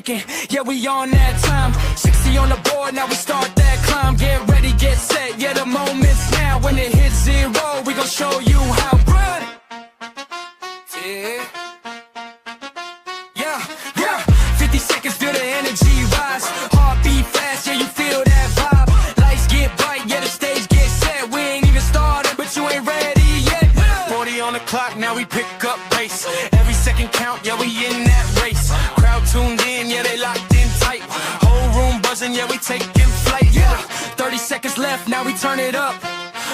ticking, yeah, we on that time. 60 on the board, now we start that climb. Get ready, get set, yeah, the moment's now. When it hits 0, we gon' show you how. Run! Yeah. Yeah. 50 seconds, feel the energy rise. Heartbeat fast, yeah, you feel that vibe. Lights get bright, yeah, the stage gets set. We ain't even started, but you ain't ready yet. 40 on the clock, now we pick up pace. Every second count, yeah, we in that race. Crowd tuned in, yeah, they locked in tight. Whole room buzzing, yeah, we taking flight. Yeah, 30 seconds left, now we turn it up.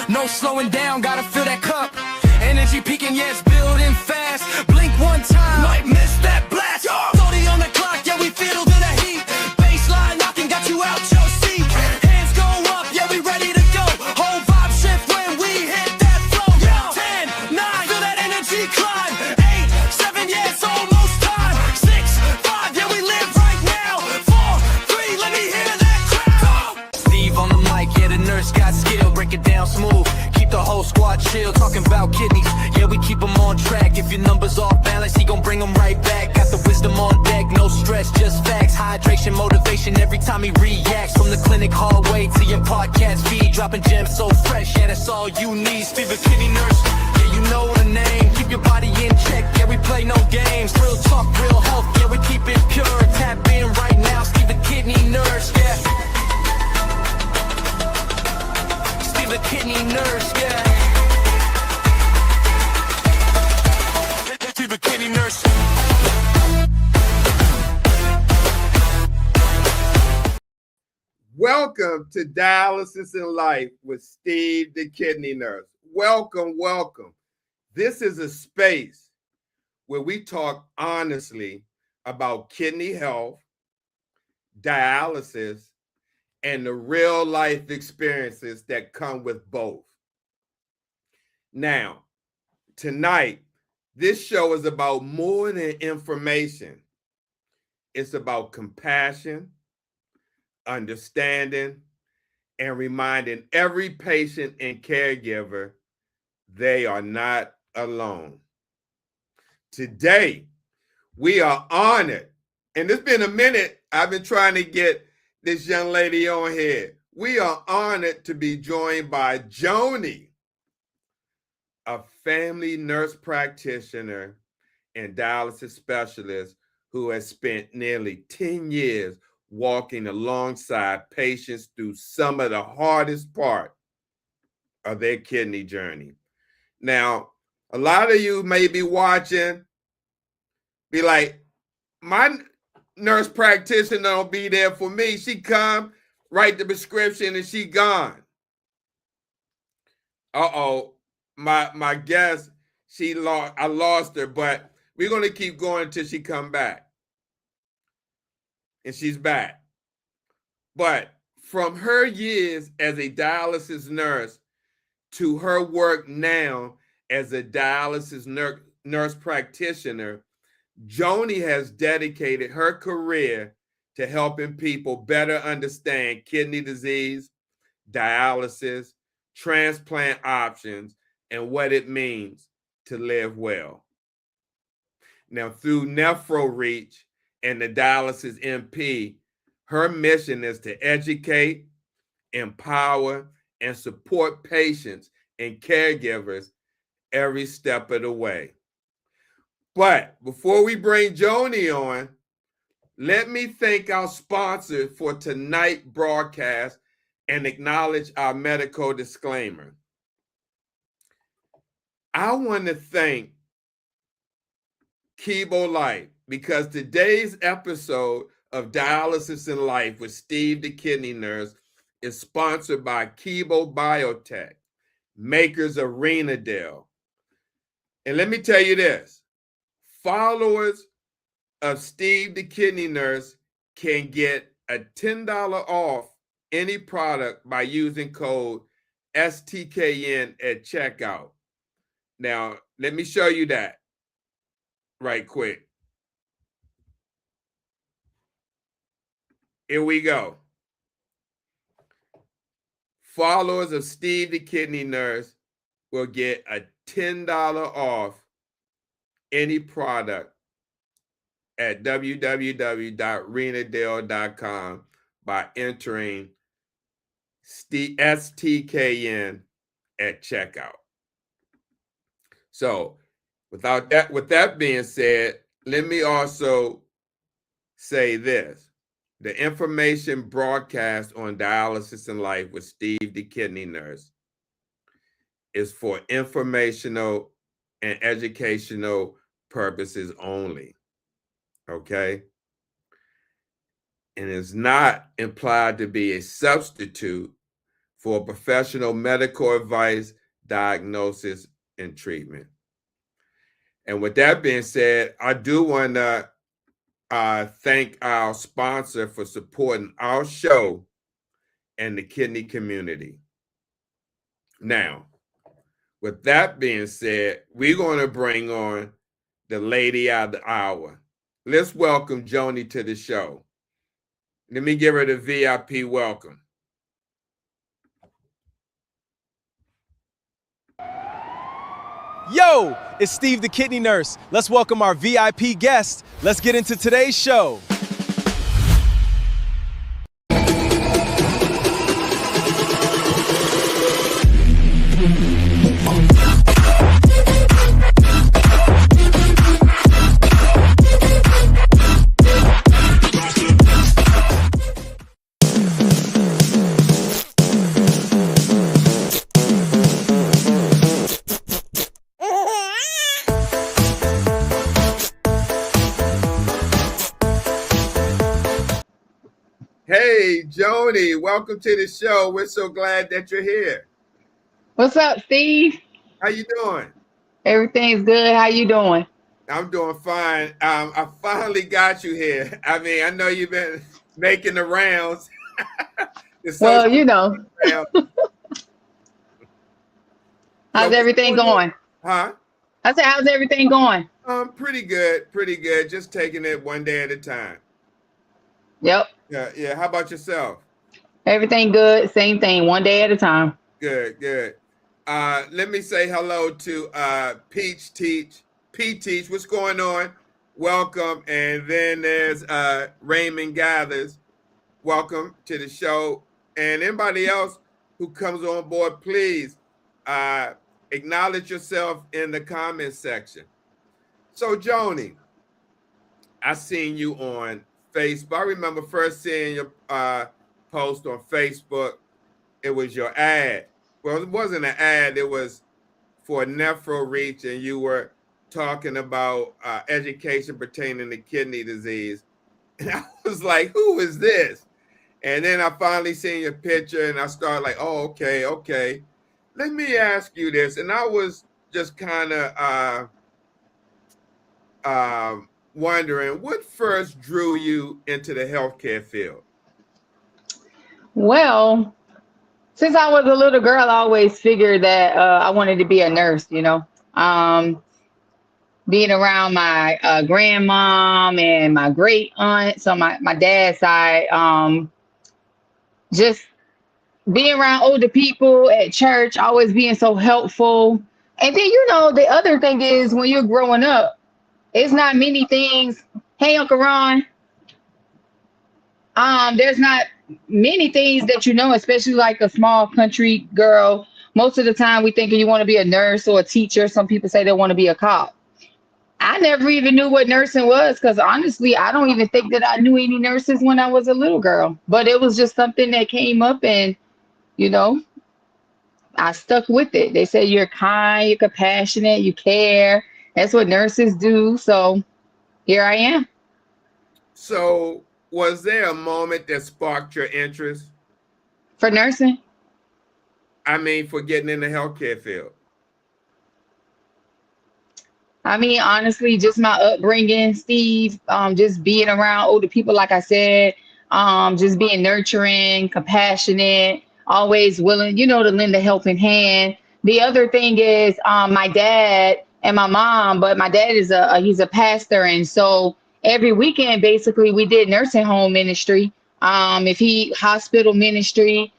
No slowing down, gotta fill that cup. Energy peaking, yeah, it's building fast. Blink one time, might miss that blast. 40 on the clock, yeah, we feel the heat. Baseline knocking, got you out your seat. Hands go up, yeah, we ready to go. Whole vibe shift when we hit that flow. 10, 9, feel that energy climb. 8, 7, yeah, it's almost time. 6, 5, yeah, we live right now. 4, 3, let me hear that crowd. Steve on the mic, yeah, the nurse got skill. Break it down smooth, keep the whole squad chill. Talking about kidneys, yeah, we keep them on track. If your numbers off balance, he gon' bring them right back. Got the wisdom on deck, no stress, just facts. Hydration, motivation every time he reacts. From the clinic hallway to your podcast feed, dropping gems so fresh, yeah, that's all you need. Stevethedneynurse, yeah, you know the name. Keep your body in check, yeah, we play no games. Real talk, real health, yeah, we keep it pure. Tap in right now, Stevethedneynurse, yeah. Stevethedneynurse, yeah. Stevethedneynurse. Welcome to Dialysis Life with Steve the Kidney Nurse. Welcome. This is a space where we talk honestly about kidney health, dialysis, and the real life experiences that come with both. Now, tonight, this show is about more than information. It's about compassion, understanding, and reminding every patient and caregiver they are not alone. Today, we are honored, and it's been a minute. I've been trying to get this young lady on here. We are honored to be joined by Joni, a family nurse practitioner and dialysis specialist who has spent nearly 10 years walking alongside patients through some of the hardest part of their kidney journey. Now, a lot of you may be watching, be like, my nurse practitioner don't be there for me. She come, write the prescription, and she gone. My guest, I lost her, but we're gonna keep going until she come back. And she's back. But from her years as a dialysis nurse to her work now as a dialysis nurse practitioner, Joni has dedicated her career to helping people better understand kidney disease, dialysis, transplant options, and what it means to live well. Now, through NephroReach and the Dialysis MP, her mission is to educate, empower, and support patients and caregivers every step of the way. But before we bring Joni on, let me thank our sponsor for tonight's broadcast and acknowledge our medical disclaimer. I want to thank Kibo Life because today's episode of Dialysis in Life with Steve the Kidney Nurse is sponsored by Kibo Biotech, makers of Renadel. And let me tell you this, followers of Steve the Kidney Nurse can get a $10 off any product by using code STKN at checkout. Now, let me show you that right quick. Here we go. Followers of Steve the Kidney Nurse will get a $10 off any product at www.renadale.com by entering STKN at checkout. So with that being said, let me also say this. The information broadcast on Dialysis in Life with Steve the Kidney Nurse is for informational and educational purposes only, okay? And is not implied to be a substitute for professional medical advice, diagnosis, and treatment. And with that being said, I do want to thank our sponsor for supporting our show and the kidney community. Now, with that being said, we're going to bring on the lady of the hour. Let's welcome Joni to the show. Let me give her the VIP welcome. Yo, it's Steve the Kidney Nurse. Let's welcome our VIP guest. Let's get into today's show. Hey, Joni, welcome to the show. We're so glad that you're here. What's up, Steve? How you doing? Everything's good. How you doing? I'm doing fine. I finally got you here. I mean, I know you've been making the rounds. Well, you know. How's everything going? Huh? I said, how's everything going? Pretty good, pretty good. Just taking it one day at a time. Yep. Yeah. How about yourself? Everything good. Same thing. One day at a time. Good. Let me say hello to Peach Teach. Pete Teach, what's going on? Welcome. And then there's Raymond Gathers. Welcome to the show. And anybody else who comes on board, please acknowledge yourself in the comment section. So, Joni, I seen you on Facebook. I remember first seeing your post on Facebook. It was your ad. Well, it wasn't an ad. It was for NephroReach, and you were talking about education pertaining to kidney disease. And I was like, who is this? And then I finally seen your picture, and I started like, oh, okay. Let me ask you this. And I was just kind of wondering, what first drew you into the healthcare field? Well, since I was a little girl, I always figured that I wanted to be a nurse, you know. Being around my grandmom and my great aunt, so my dad's side, just being around older people at church, always being so helpful. And then, you know, the other thing is when you're growing up, it's not many things. Hey, Uncle Ron. There's not many things that you know, especially like a small country girl. Most of the time we think you want to be a nurse or a teacher. Some people say they want to be a cop. I never even knew what nursing was because honestly, I don't even think that I knew any nurses when I was a little girl. But it was just something that came up and, you know, I stuck with it. They say you're kind, you're compassionate, you care. That's what nurses do. So here I am. So was there a moment that sparked your interest? For nursing? I mean, for getting in the healthcare field. I mean, honestly, just my upbringing, Steve, just being around older people, like I said, just being nurturing, compassionate, always willing, you know, to lend a helping hand. The other thing is my dad and my mom, but my dad is he's a pastor. And so every weekend, basically, we did nursing home ministry, hospital ministry,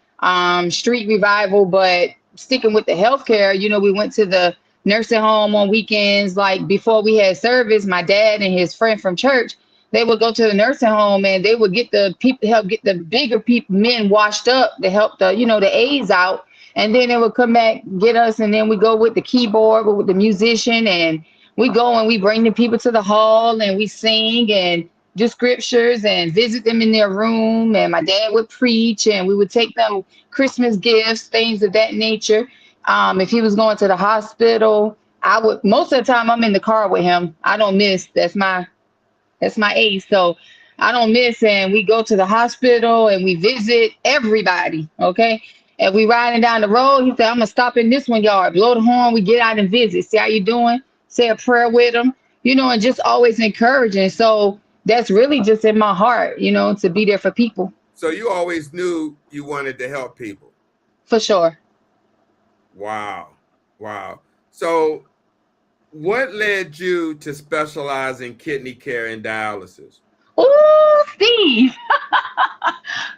street revival, but sticking with the healthcare, you know, we went to the nursing home on weekends. Like before we had service, my dad and his friend from church, they would go to the nursing home and they would get the people, help get the bigger people, men washed up to help the, the aides out. And then they would come back, get us, and then we go with the keyboard, with the musician, and we go and we bring the people to the hall and we sing and do scriptures and visit them in their room. And my dad would preach and we would take them Christmas gifts, things of that nature. If he was going to the hospital, I would, most of the time I'm in the car with him. I don't miss. That's my ace. So I don't miss. And we go to the hospital and we visit everybody. Okay. And we riding down the road. He said, I'm gonna stop in this one yard, blow the horn, we get out and visit. See how you doing? Say a prayer with them, and just always encouraging. So that's really just in my heart, to be there for people. So you always knew you wanted to help people? For sure. Wow. So what led you to specialize in kidney care and dialysis? Oh, Steve.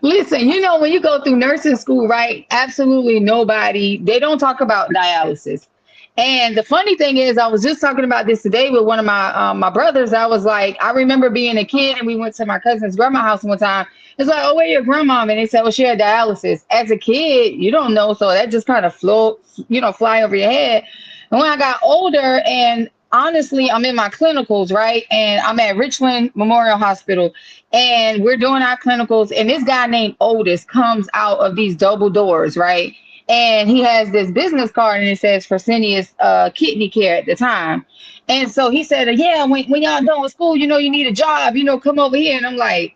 Listen, when you go through nursing school, right? Absolutely nobody, they don't talk about dialysis. And the funny thing is, I was just talking about this today with one of my brothers. I was like, I remember being a kid and we went to my cousin's grandma's house one time. It's like, oh, where your grandma? And they said, well, she had dialysis. As a kid, you don't know. So that just kind of floats, fly over your head. And when I got older, and honestly, I'm in my clinicals, right? And I'm at Richland Memorial Hospital and we're doing our clinicals. And this guy named Otis comes out of these double doors, right? And he has this business card and it says Fresenius Kidney Care at the time. And so he said, yeah, when y'all done with school, you need a job, come over here. And I'm like,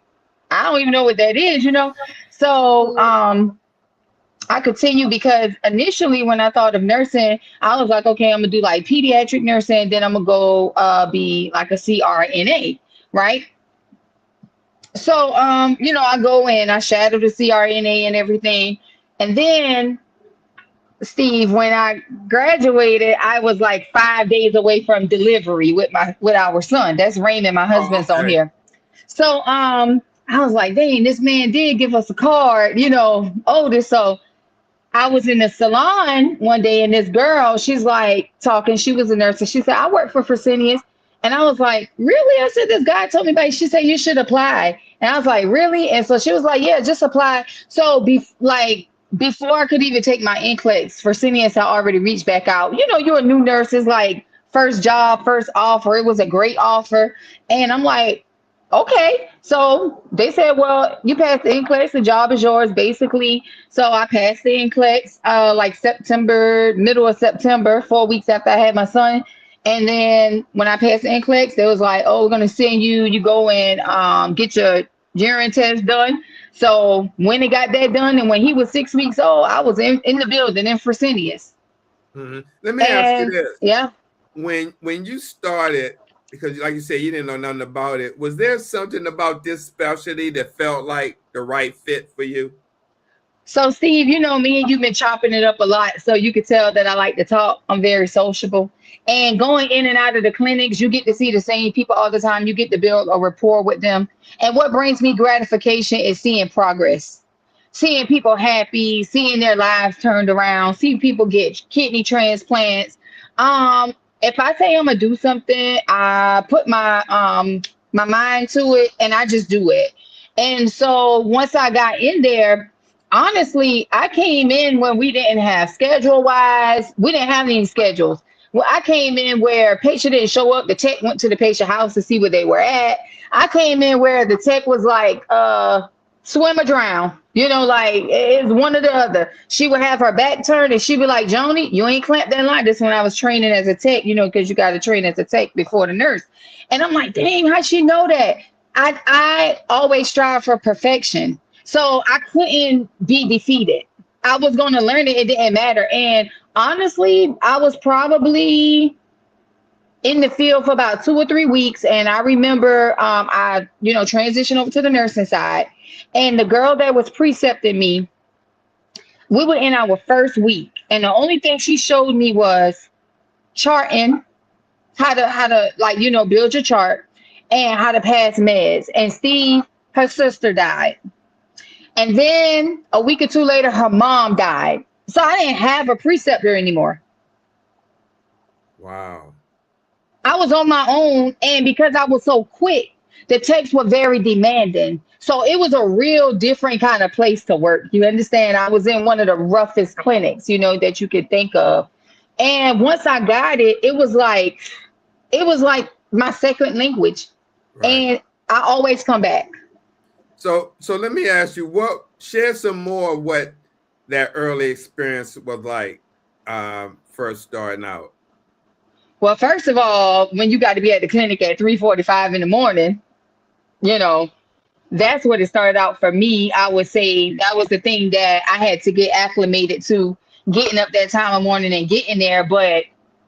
I don't even know what that is, So I continue because initially when I thought of nursing, I was like, okay, I'm gonna do like pediatric nursing, and then I'm gonna go be like a CRNA, right? So I go in, I shadow the CRNA and everything. And then Steve, when I graduated, I was like 5 days away from delivery with our son. That's Raymond, my husband's on here. So I was like, dang, this man did give us a card, Otis. So I was in the salon one day and this girl, she's like talking, she was a nurse, and she said, I work for Fresenius. And I was like, really? I said, this guy told me about it. She said, you should apply. And I was like, really? And so she was like, yeah, just apply. So before I could even take my NCLEX, Fresenius had already reached back out. You're a new nurse. It's like first job, first offer. It was a great offer. And I'm like, okay. So they said, well, you passed the NCLEX. The job is yours, basically. So I passed the NCLEX like September, middle of September, 4 weeks after I had my son. And then when I passed the NCLEX, they was like, oh, we're going to send you go and get your urine test done. So when they got that done, and when he was 6 weeks old, I was in the building in Fresenius. Mm-hmm. Let me ask you this. Yeah. When you started, because like you said, you didn't know nothing about it, was there something about this specialty that felt like the right fit for you? So Steve, me and you've been chopping it up a lot. So you could tell that I like to talk. I'm very sociable. And going in and out of the clinics, you get to see the same people all the time. You get to build a rapport with them. And what brings me gratification is seeing progress, seeing people happy, seeing their lives turned around, seeing people get kidney transplants. If I say I'm gonna do something, I put my my mind to it and I just do it. And so once I got in there, honestly, I came in when we didn't have schedule-wise, we didn't have any schedules. Well, I came in where patient didn't show up, the tech went to the patient house to see where they were at. I came in where the tech was like, swim or drown, like it's one or the other. She would have her back turned and she'd be like, Joni, you ain't clamped that line. This when I was training as a tech, because you got to train as a tech before the nurse. And I'm like, dang, how'd she know that? I always strive for perfection. So I couldn't be defeated. I was going to learn it. It didn't matter. And honestly, I was probably in the field for about 2 or 3 weeks. And I remember I transitioned over to the nursing side. And the girl that was precepting me, we were in our first week. And the only thing she showed me was charting, how to build your chart and how to pass meds. And Steve, her sister died. And then a week or two later, her mom died. So I didn't have a preceptor anymore. Wow. I was on my own. And because I was so quick, the techs were very demanding. So it was a real different kind of place to work. You understand? I was in one of the roughest clinics, that you could think of. And once I got it, it was like my second language. Right. And I always come back. So let me ask you, share some more of what that early experience was like, first starting out. Well, first of all, when you got to be at the clinic at 3:45 in the morning, that's what it started out for me. I would say that was the thing that I had to get acclimated to, getting up that time of morning and getting there. But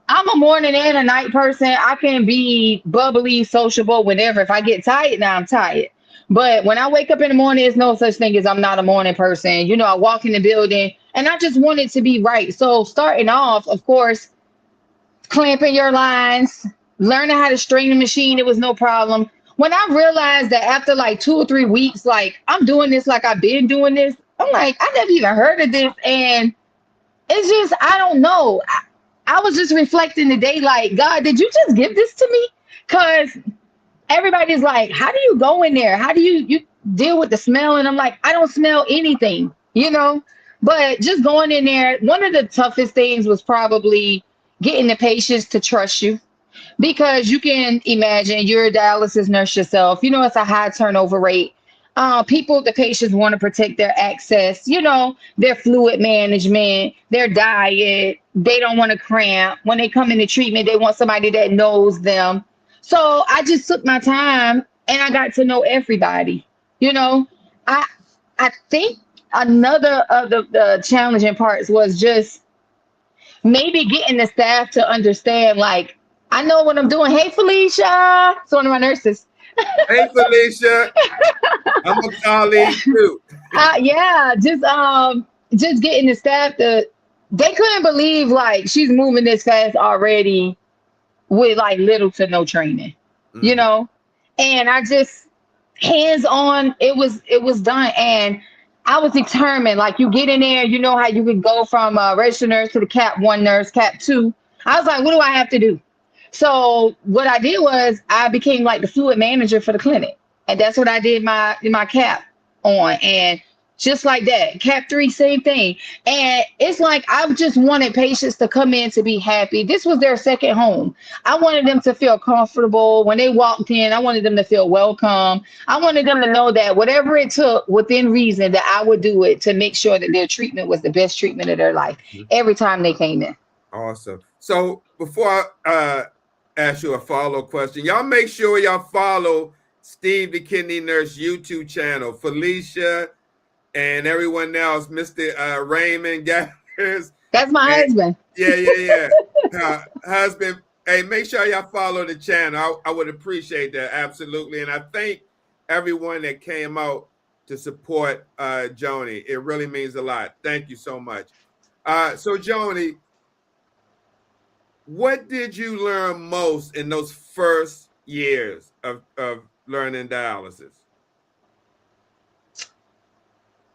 I'm a morning and a night person. I can be bubbly, sociable whenever. If I get tired, now I'm tired. But when I wake up in the morning, there's no such thing as I'm not a morning person. I walk in the building and I just want it to be right. So starting off, of course, clamping your lines, learning how to string the machine, it was no problem. When I realized that after like 2 or 3 weeks, like I'm doing this like I've been doing this, I'm like, I never even heard of this. And it's just, I don't know. I was just reflecting today, like, God, did you just give this to me? Because everybody's like, how do you go in there? How do you deal with the smell? And I'm like, I don't smell anything, But just going in there, one of the toughest things was probably getting the patients to trust you. Because you can imagine you're a dialysis nurse yourself. It's a high turnover rate. The patients want to protect their access, their fluid management, their diet. They don't want to cramp. When they come into treatment, they want somebody that knows them. So I just took my time and I got to know everybody. I think another of the challenging parts was just maybe getting the staff to understand, like, I know what I'm doing. Hey, Felicia. It's one of my nurses. Hey, Felicia. I'm a colleague too. Yeah, just getting the staff they couldn't believe like she's moving this fast already with like little to no training, and I just hands on, it was done. And I was determined, like you get in there, you know how you could go from a registered nurse to the cap 1 nurse, cap 2. I was like, what do I have to do? So what I did was I became like the fluid manager for the clinic. And that's what I did my cap on. And just like that, cap 3, same thing. And it's like, I just wanted patients to come in to be happy. This was their second home. I wanted them to feel comfortable. When they walked in, I wanted them to feel welcome. I wanted them to know that whatever it took within reason, that I would do it to make sure that their treatment was the best treatment of their life every time they came in. Awesome. So before I ask you a follow question, y'all make sure y'all follow Steve the Kidney Nurse YouTube channel, Felicia and everyone else, Mr. Raymond Gathers. That's my husband. Yeah. Husband. Hey, make sure y'all follow the channel. I would appreciate that. Absolutely. And I thank everyone that came out to support Joni. It really means a lot. Thank you so much. So Joni, what did you learn most in those first years of learning dialysis?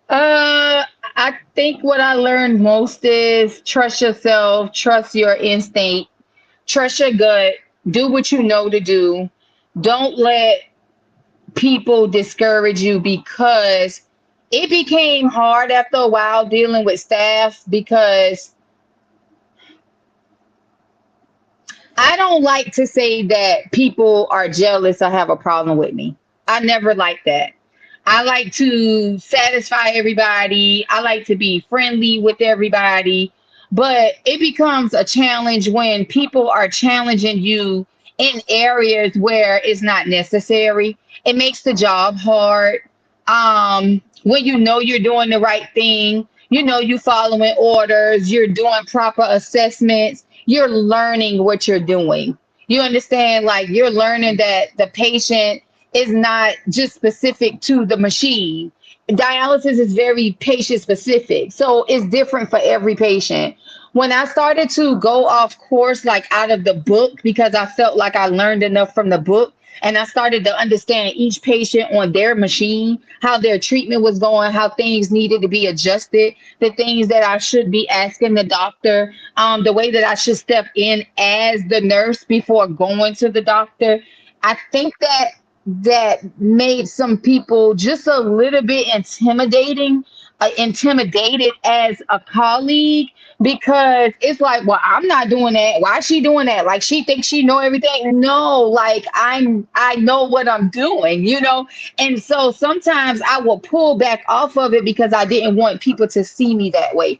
I think what I learned most is trust yourself, trust your instinct, trust your gut, do what you know to do. Don't let people discourage you, because it became hard after a while dealing with staff, because I don't like to say that people are jealous or have a problem with me. I never like that. I like to satisfy everybody. I like to be friendly with everybody. But it becomes a challenge when people are challenging you in areas where it's not necessary. It makes the job hard. When you know you're doing the right thing, you're following orders, you're doing proper assessments, you're learning what you're doing. You understand, like you're learning that the patient is not just specific to the machine. Dialysis is very patient specific. So it's different for every patient. When I started to go off course, like out of the book, because I felt like I learned enough from the book, and I started to understand each patient on their machine, how their treatment was going, how things needed to be adjusted, the things that I should be asking the doctor, the way that I should step in as the nurse before going to the doctor. I think that that made some people just a little bit intimidated as a colleague, because it's like, well, I'm not doing that. Why is she doing that? Like, she thinks she know everything. No, like I know what I'm doing, you know? And so sometimes I will pull back off of it because I didn't want people to see me that way.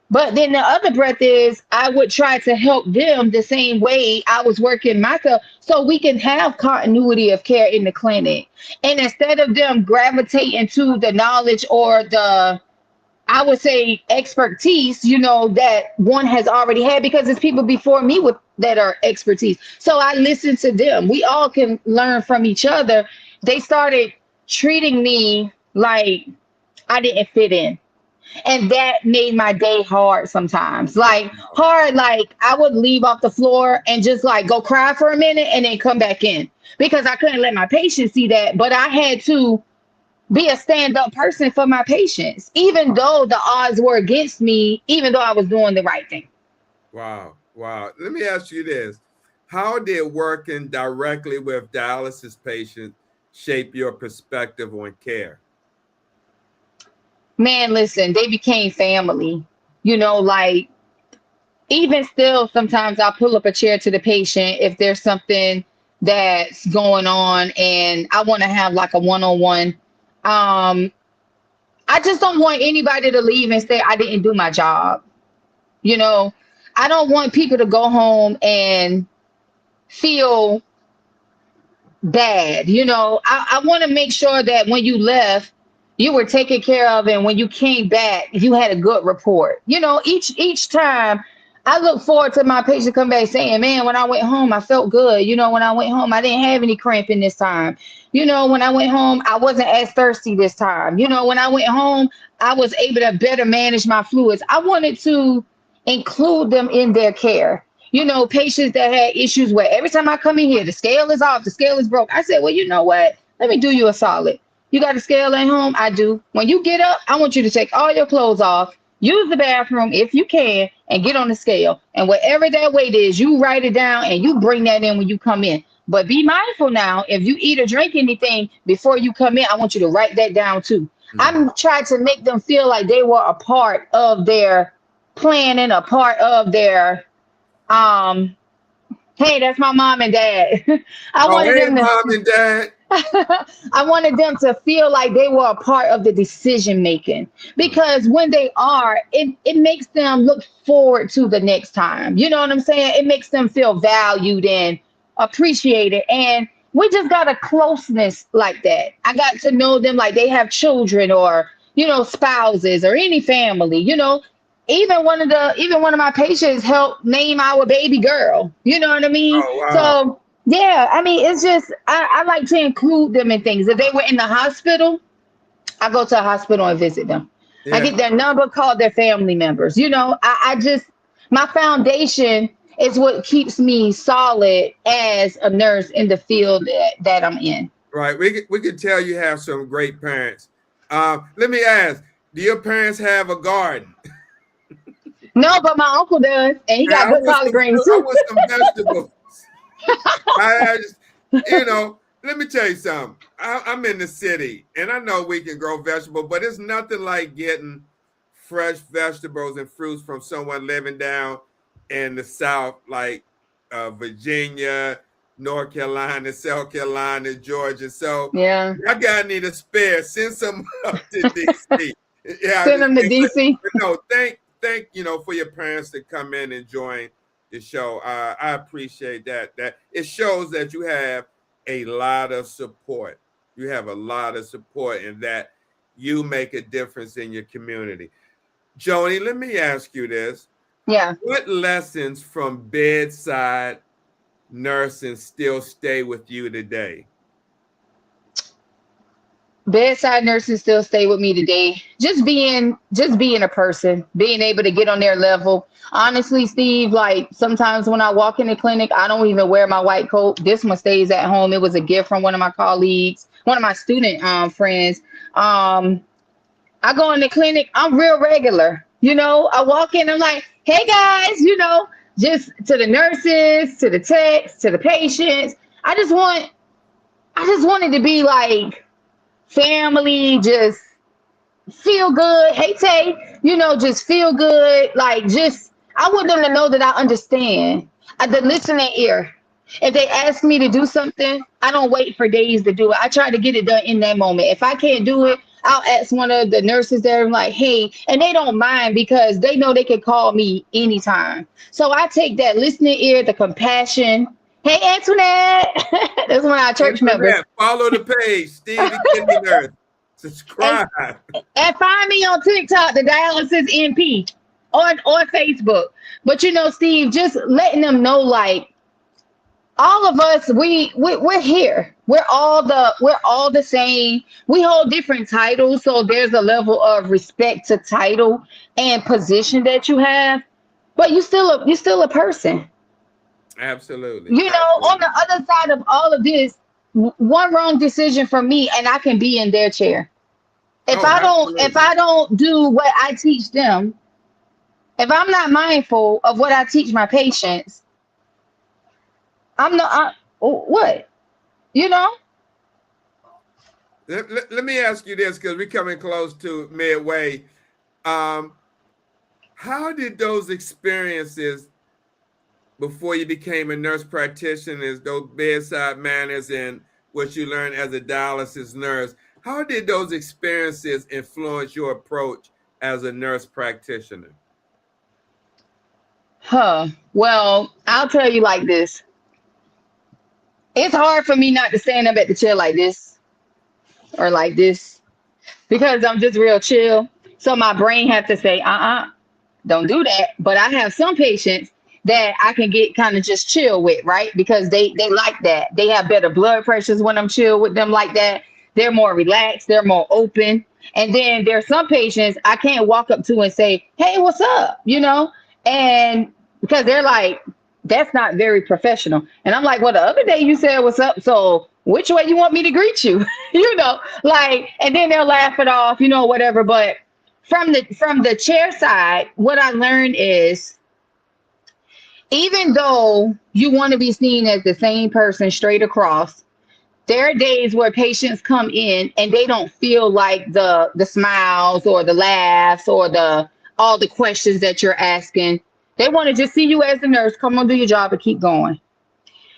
But then the other breath is I would try to help them the same way I was working myself, so we can have continuity of care in the clinic. And instead of them gravitating to the knowledge or the, I would say, expertise, you know, that one has already had, because it's people before me with that are expertise. So I listen to them. We all can learn from each other. They started treating me like I didn't fit in. And that made my day hard sometimes. Like hard, like I would leave off the floor and just like go cry for a minute and then come back in, because I couldn't let my patients see that. But I had to be a stand-up person for my patients, even though the odds were against me, even though I was doing the right thing. Wow. Wow. Let me ask you this. How did working directly with dialysis patients shape your perspective on care? Man, listen, they became family. You know, like even still, sometimes I'll pull up a chair to the patient if there's something that's going on and I want to have like a one-on-one. I just don't want anybody to leave and say I didn't do my job. You know, I don't want people to go home and feel bad. You know, I want to make sure that when you left, you were taken care of, and when you came back, you had a good report. You know, each time I look forward to my patient come back saying, man, when I went home, I felt good. You know, when I went home, I didn't have any cramping this time. You know, when I went home, I wasn't as thirsty this time. You know, when I went home, I was able to better manage my fluids. I wanted to include them in their care. You know, patients that had issues where every time I come in here, the scale is off, the scale is broke. I said, well, you know what? Let me do you a solid. You got a scale at home? I do. When you get up, I want you to take all your clothes off, use the bathroom if you can, and get on the scale. And whatever that weight is, you write it down and you bring that in when you come in. But be mindful now, if you eat or drink anything before you come in, I want you to write that down too. I'm trying to make them feel like they were a part of their planning, a part of their, hey, that's my mom and dad. I wanted them to, mom and dad. I wanted them to feel like they were a part of the decision making, because when they are, it makes them look forward to the next time. You know what I'm saying? It makes them feel valued and appreciated. And we just got a closeness like that. I got to know them like they have children or, you know, spouses or any family, you know. Even one of my patients helped name our baby girl. You know what I mean? Oh, wow. So yeah, I mean, it's just I like to include them in things. If they were in the hospital, I go to a hospital and visit them. Yeah. I get their number, call their family members. You know, I just, my foundation is what keeps me solid as a nurse in the field that I'm in. Right. We can tell you have some great parents. Let me ask, do your parents have a garden? No, but my uncle does, and he got good collard greens I too. want some vegetables. I just, you know, let me tell you something. I'm in the city, and I know we can grow vegetables, but it's nothing like getting fresh vegetables and fruits from someone living down in the South, like Virginia, North Carolina, South Carolina, Georgia. So Yeah, I gotta need a spare. Send some up to DC. Yeah, send them to DC. No, thank you know, for your parents to come in and join the show. I appreciate that. That it shows that you have a lot of support. You have a lot of support, and that you make a difference in your community. Joni, let me ask you this. Yeah. What lessons from bedside nursing still stay with you today? Bedside nurses still stay with me today. Just being a person, being able to get on their level. Honestly, Steve, like sometimes when I walk in the clinic, I don't even wear my white coat. This one stays at home. It was a gift from one of my colleagues, one of my student friends. I go in the clinic, I'm real regular. You know, I walk in, I'm like, hey guys, you know, just to the nurses, to the techs, to the patients. I just want I just wanted to be like family, just feel good. Hey Tay, just feel good. Like just I want them to know that I understand. The listening ear. If they ask me to do something, I don't wait for days to do it. I try to get it done in that moment. If I can't do it, I'll ask one of the nurses there. I'm like, hey, and they don't mind because they know they can call me anytime. So I take that listening ear, the compassion. Hey, Antoinette. That's one of our church members. Follow the page, Stevethedneynurse. Subscribe. And find me on TikTok, the Dialysis NP, or Facebook. But Steve, just letting them know, like, all of us, we're here. We're all the same. We hold different titles, so there's a level of respect to title and position that you have. But you're still a person. Absolutely. On the other side of all of this, one wrong decision from me, and I can be in their chair. If I don't do what I teach them, if I'm not mindful of what I teach my patients, I'm not, what? Let me ask you this, because we're coming close to midway. How did those experiences before you became a nurse practitioner, those bedside manners and what you learned as a dialysis nurse, how did those experiences influence your approach as a nurse practitioner? Well, I'll tell you like this. It's hard for me not to stand up at the chair like this or like this because I'm just real chill. So my brain has to say, don't do that. But I have some patients that I can get kind of just chill with, right? Because they like that. They have better blood pressures when I'm chill with them like that. They're more relaxed. They're more open. And then there's some patients I can't walk up to and say, hey, what's up? And because they're like, that's not very professional. And I'm like, well, the other day you said what's up. So which way you want me to greet you? And then they'll laugh it off, whatever. But from the chair side, what I learned is even though you want to be seen as the same person straight across, there are days where patients come in and they don't feel like the smiles or the laughs or all the questions that you're asking. They want to just see you as a nurse, come on, do your job and keep going.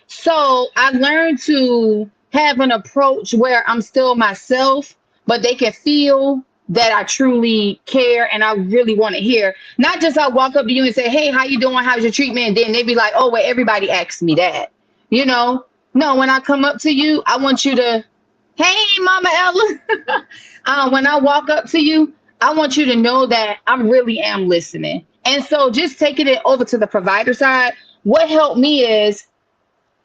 So I learned to have an approach where I'm still myself, but they can feel that I truly care and I really want to hear. Not just I walk up to you and say, hey, how you doing? How's your treatment? And then they be like, oh, well, everybody asks me that. No, when I come up to you, I want you to, hey, Mama Ella. When I walk up to you, I want you to know that I really am listening. And so just taking it over to the provider side, what helped me is,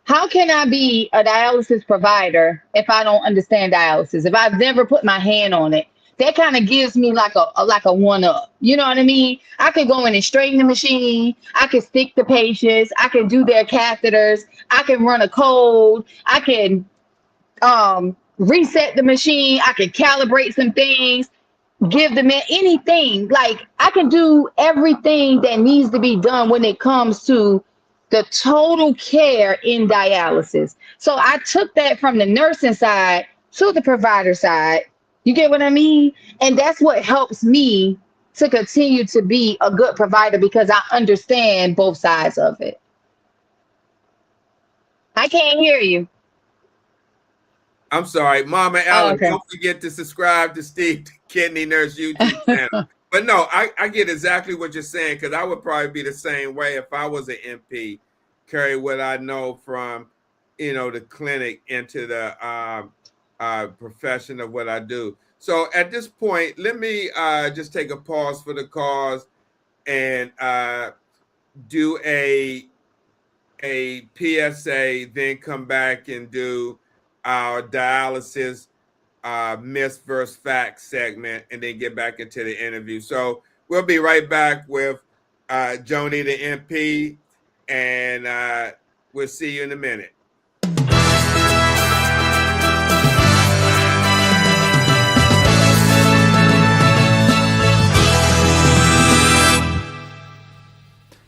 how can I be a dialysis provider if I don't understand dialysis? If I've never put my hand on it, that kind of gives me like a one up. You know what I mean? I can go in and straighten the machine. I can stick the patients. I can do their catheters. I can run a code. I can reset the machine. I can calibrate some things. Give them anything. Like I can do everything that needs to be done when it comes to the total care in dialysis. So I took that from the nursing side to the provider side. You get what I mean? And that's what helps me to continue to be a good provider because I understand both sides of it. I can't hear you. I'm sorry, Mama Ellen. okay. Don't forget to subscribe to Stevethekidneynurse YouTube channel. But no, I get exactly what you're saying because I would probably be the same way if I was an MP, carry what I know from, the clinic into the profession of what I do. So at this point, let me just take a pause for the cause and do a PSA, then come back and do our dialysis myths versus facts segment, and then get back into the interview. So we'll be right back with Joni, the MP, and we'll see you in a minute.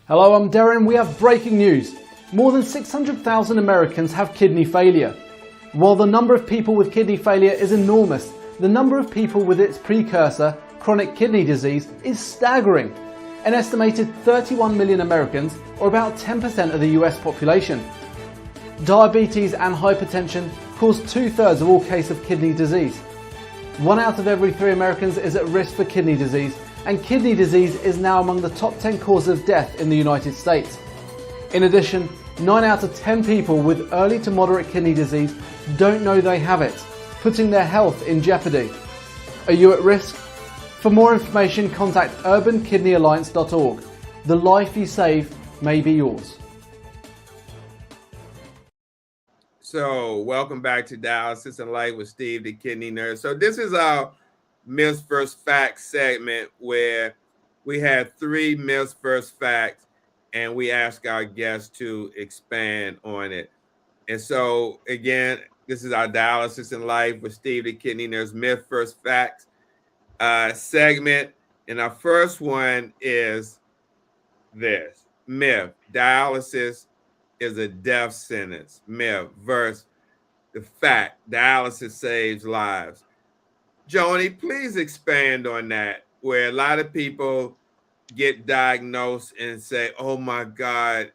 Hello, I'm Darren. We have breaking news. More than 600,000 Americans have kidney failure. While the number of people with kidney failure is enormous, the number of people with its precursor, chronic kidney disease, is staggering. An estimated 31 million Americans, or about 10% of the US population. Diabetes and hypertension cause 2/3 of all cases of kidney disease. 1 out of every 3 Americans is at risk for kidney disease, and kidney disease is now among the top 10 causes of death in the United States. In addition, 9 out of 10 people with early to moderate kidney disease don't know they have it, putting their health in jeopardy. Are you at risk? For more information, contact urbankidneyalliance.org. The life you save may be yours. So, welcome back to Dialysis Life with Steve, the kidney nurse. So, this is our Myths vs. Facts segment where we have 3 myths versus facts, and we ask our guests to expand on it. And so, again, this is our Dialysis in Life with Steve, the kidney nurse, Myth vs. Facts segment. And our first one is this myth: dialysis is a death sentence. Myth versus the fact: dialysis saves lives. Joni, please expand on that, where a lot of people get diagnosed and say, oh my God,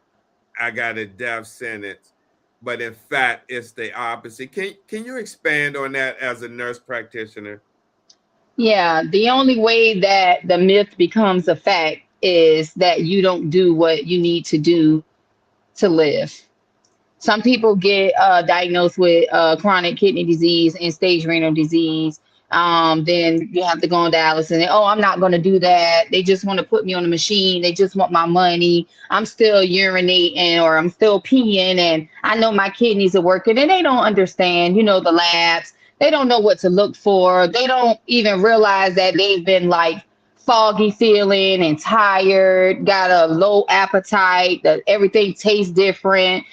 I got a death sentence. But in fact, it's the opposite. Can you expand on that as a nurse practitioner? Yeah, the only way that the myth becomes a fact is that you don't do what you need to do to live. Some people get diagnosed with chronic kidney disease and stage renal disease. Then you have to go on dialysis and, oh, I'm not going to do that. They just want to put me on a machine. They just want my money. I'm still urinating or I'm still peeing and I know my kidneys are working, and they don't understand, the labs. They don't know what to look for. They don't even realize that they've been like foggy feeling and tired, got a low appetite, that everything tastes different,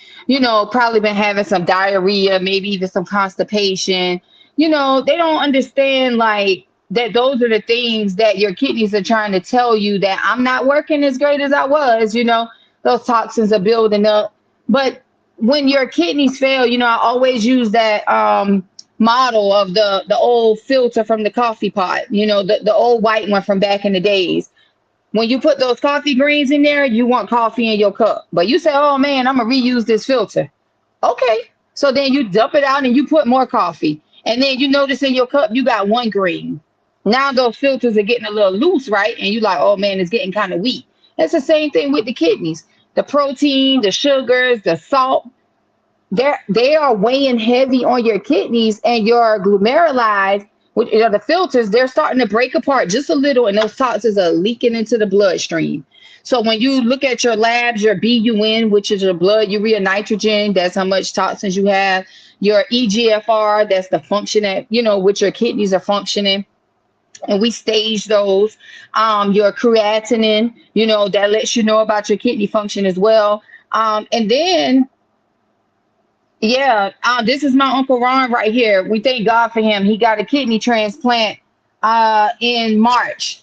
probably been having some diarrhea, maybe even some constipation. They don't understand like that those are the things that your kidneys are trying to tell you, that I'm not working as great as I was, those toxins are building up. But when your kidneys fail, I always use that model of the old filter from the coffee pot, the old white one from back in the days. When you put those coffee greens in there, you want coffee in your cup, but you say, oh man, I'm gonna reuse this filter. Okay, so then you dump it out and you put more coffee, and then you notice in your cup you got 1 green. Now those filters are getting a little loose, right? And you like, oh man, it's getting kind of weak. It's the same thing with the kidneys. The protein, the sugars, the salt, they are weighing heavy on your kidneys, and your glomeruli, which are the filters, they're starting to break apart just a little, and those toxins are leaking into the bloodstream. So when you look at your labs, your BUN, which is your blood urea nitrogen, that's how much toxins you have. Your EGFR, that's the function that, which your kidneys are functioning. And we stage those. Your creatinine, that lets you know about your kidney function as well. And then, this is my Uncle Ron right here. We thank God for him. He got a kidney transplant in March.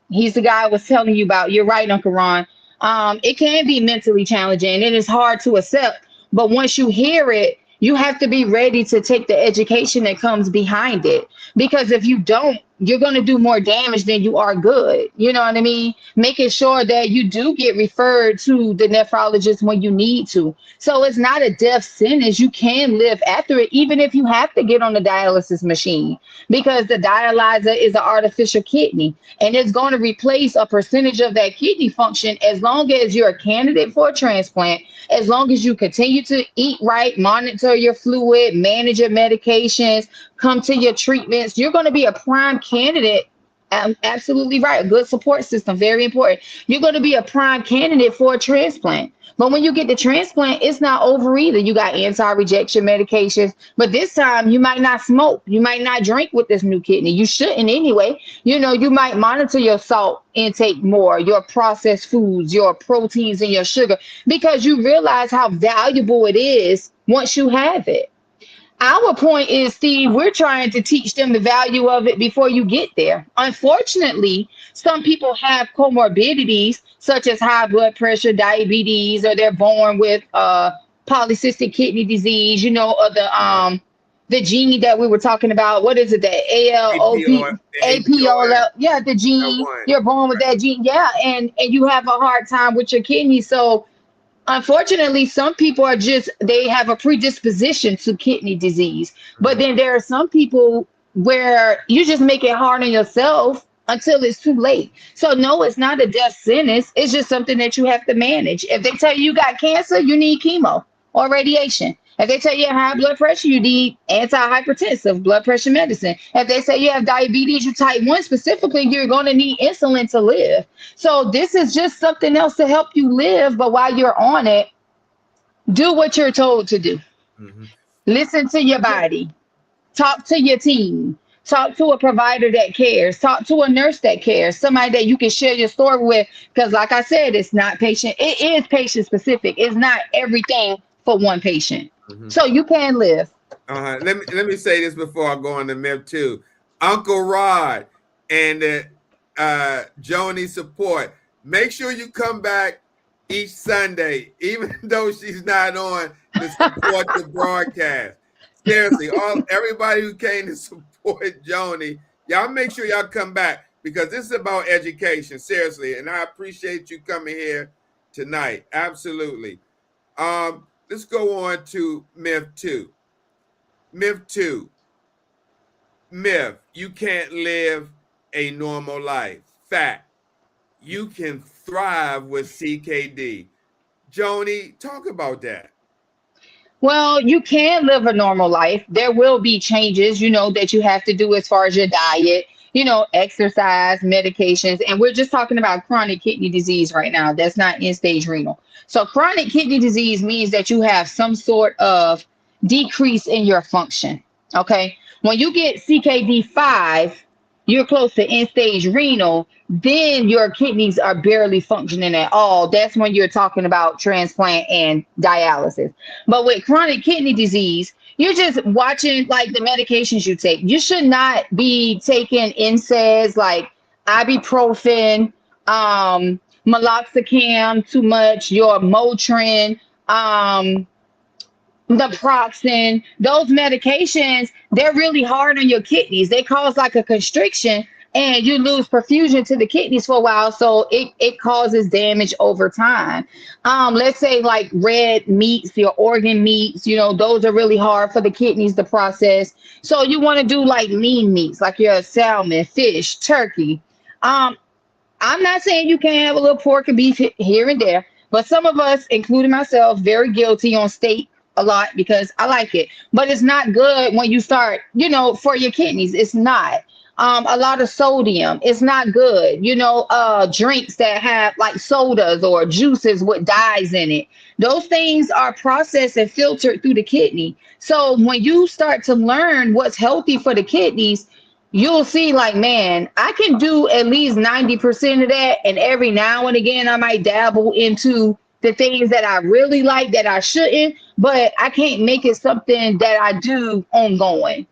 He's the guy I was telling you about. You're right, Uncle Ron. It can be mentally challenging. It is hard to accept. But once you hear it, you have to be ready to take the education that comes behind it. Because if you don't, you're going to do more damage than you are good. You know what I mean? Making sure that you do get referred to the nephrologist when you need to. So it's not a death sentence. You can live after it, even if you have to get on the dialysis machine, because the dialyzer is an artificial kidney, and it's going to replace a percentage of that kidney function as long as you're a candidate for a transplant, as long as you continue to eat right, monitor your fluid, manage your medications, come to your treatments. You're going to be a prime candidate. Absolutely right. A good support system, very important. You're going to be a prime candidate for a transplant. But when you get the transplant, it's not over either. You got anti-rejection medications, but this time you might not smoke. You might not drink with this new kidney. You shouldn't anyway. You might monitor your salt intake more, your processed foods, your proteins, and your sugar, because you realize how valuable it is once you have it. Our point is, Steve, we're trying to teach them the value of it before you get there. Unfortunately, some people have comorbidities such as high blood pressure, diabetes, or they're born with polycystic kidney disease, or the gene that we were talking about. What is it? The ALOP, APOL. Yeah, the gene. You're born with that gene. Yeah, and you have a hard time with your kidney. So unfortunately, some people are just, they have a predisposition to kidney disease. But then there are some people where you just make it hard on yourself until it's too late. So no, it's not a death sentence. It's just something that you have to manage. If they tell you got cancer, you need chemo or radiation. If they tell you have high blood pressure, you need antihypertensive blood pressure medicine. If they say you have diabetes, you type 1 specifically, you're going to need insulin to live. So this is just something else to help you live. But while you're on it, do what you're told to do. Listen to your body. Talk to your team. Talk to a provider that cares. Talk to a nurse that cares. Somebody that you can share your story with. Because like I said, it's not patient. It is patient specific. It's not everything for one patient. So you can live. Let me say this before I go on to Myth 2. Uncle Rod and Joni support. Make sure you come back each Sunday, even though she's not on, to support the broadcast. Seriously, everybody who came to support Joni, y'all make sure y'all come back, because this is about education, seriously. And I appreciate you coming here tonight. Absolutely. Let's go on to Myth 2. Myth 2. Myth, you can't live a normal life. Fact, you can thrive with CKD. Joni, talk about that. Well, you can live a normal life. There will be changes, that you have to do as far as your diet, exercise, medications. And we're just talking about chronic kidney disease right now. That's not end-stage renal. So chronic kidney disease means that you have some sort of decrease in your function. Okay. When you get CKD 5, you're close to end-stage renal, then your kidneys are barely functioning at all. That's when you're talking about transplant and dialysis. But with chronic kidney disease, you're just watching like the medications you take. You should not be taking NSAIDs like ibuprofen, meloxicam too much, your Motrin, naproxen. Those medications, they're really hard on your kidneys. They cause like a constriction and you lose perfusion to the kidneys for a while. So it causes damage over time. Let's say like red meats, your organ meats, those are really hard for the kidneys to process. So you want to do like lean meats, like your salmon, fish, turkey. I'm not saying you can't have a little pork and beef here and there, but some of us, including myself, very guilty on steak a lot because I like it, but it's not good when you start, for your kidneys. It's not. A lot of sodium, it's not good. Drinks that have like sodas or juices with dyes in it. Those things are processed and filtered through the kidney. So when you start to learn what's healthy for the kidneys, you'll see like, man, I can do at least 90% of that. And every now and again, I might dabble into the things that I really like that I shouldn't, but I can't make it something that I do ongoing.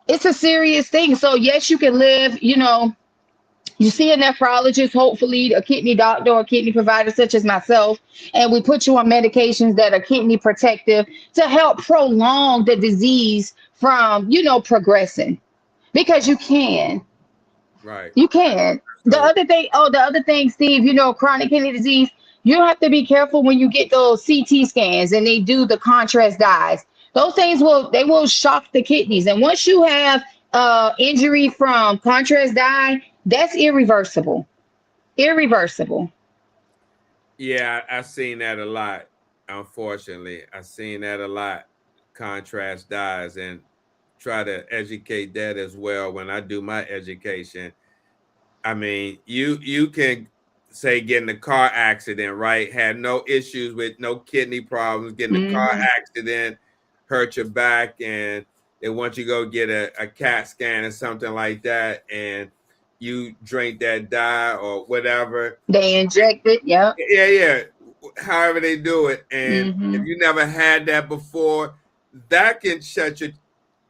It's a serious thing. So yes, you can live, you see a nephrologist, hopefully a kidney doctor or a kidney provider such as myself, and we put you on medications that are kidney protective to help prolong the disease from, progressing, because you can. Right. You can. The other thing, Steve, chronic kidney disease, you have to be careful when you get those CT scans and they do the contrast dyes. Those things will shock the kidneys. And once you have injury from contrast dye, that's irreversible. Irreversible. Yeah, I've seen that a lot. Unfortunately, I've seen that a lot. Contrast dyes, and try to educate that as well when I do my education. I mean, you can say get in a car accident, right? Had no issues with no kidney problems, get in a car accident, hurt your back, and they want you to go get a CAT scan or something like that, and you drink that dye or whatever. They inject it, yep. Yeah. However they do it. And if you never had that before, that can shut your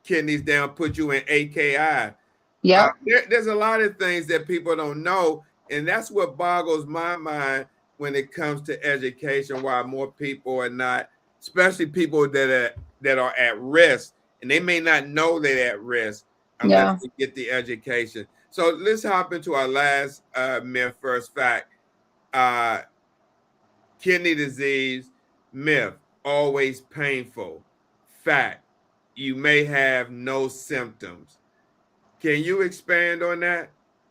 kidneys down, put you in AKI. Yeah. There's a lot of things that people don't know, and that's what boggles my mind when it comes to education, why more people are not, especially people that are that are at risk, and they may not know they're at risk unless they get the education. So let's hop into our last myth, first fact. Kidney disease, myth, always painful. Fact, you may have no symptoms. Can you expand on that?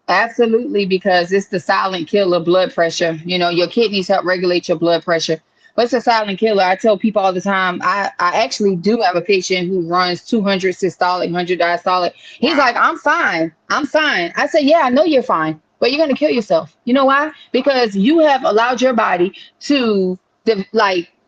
Absolutely, because it's the silent killer, blood pressure. You know, your kidneys help regulate your blood pressure. What's a silent killer? I tell people all the time, I actually do have a patient who runs 200 systolic, 100 diastolic. He's like, I'm fine. I'm fine. I say, yeah, I know you're fine, but you're going to kill yourself. You know why? Because you have allowed your body to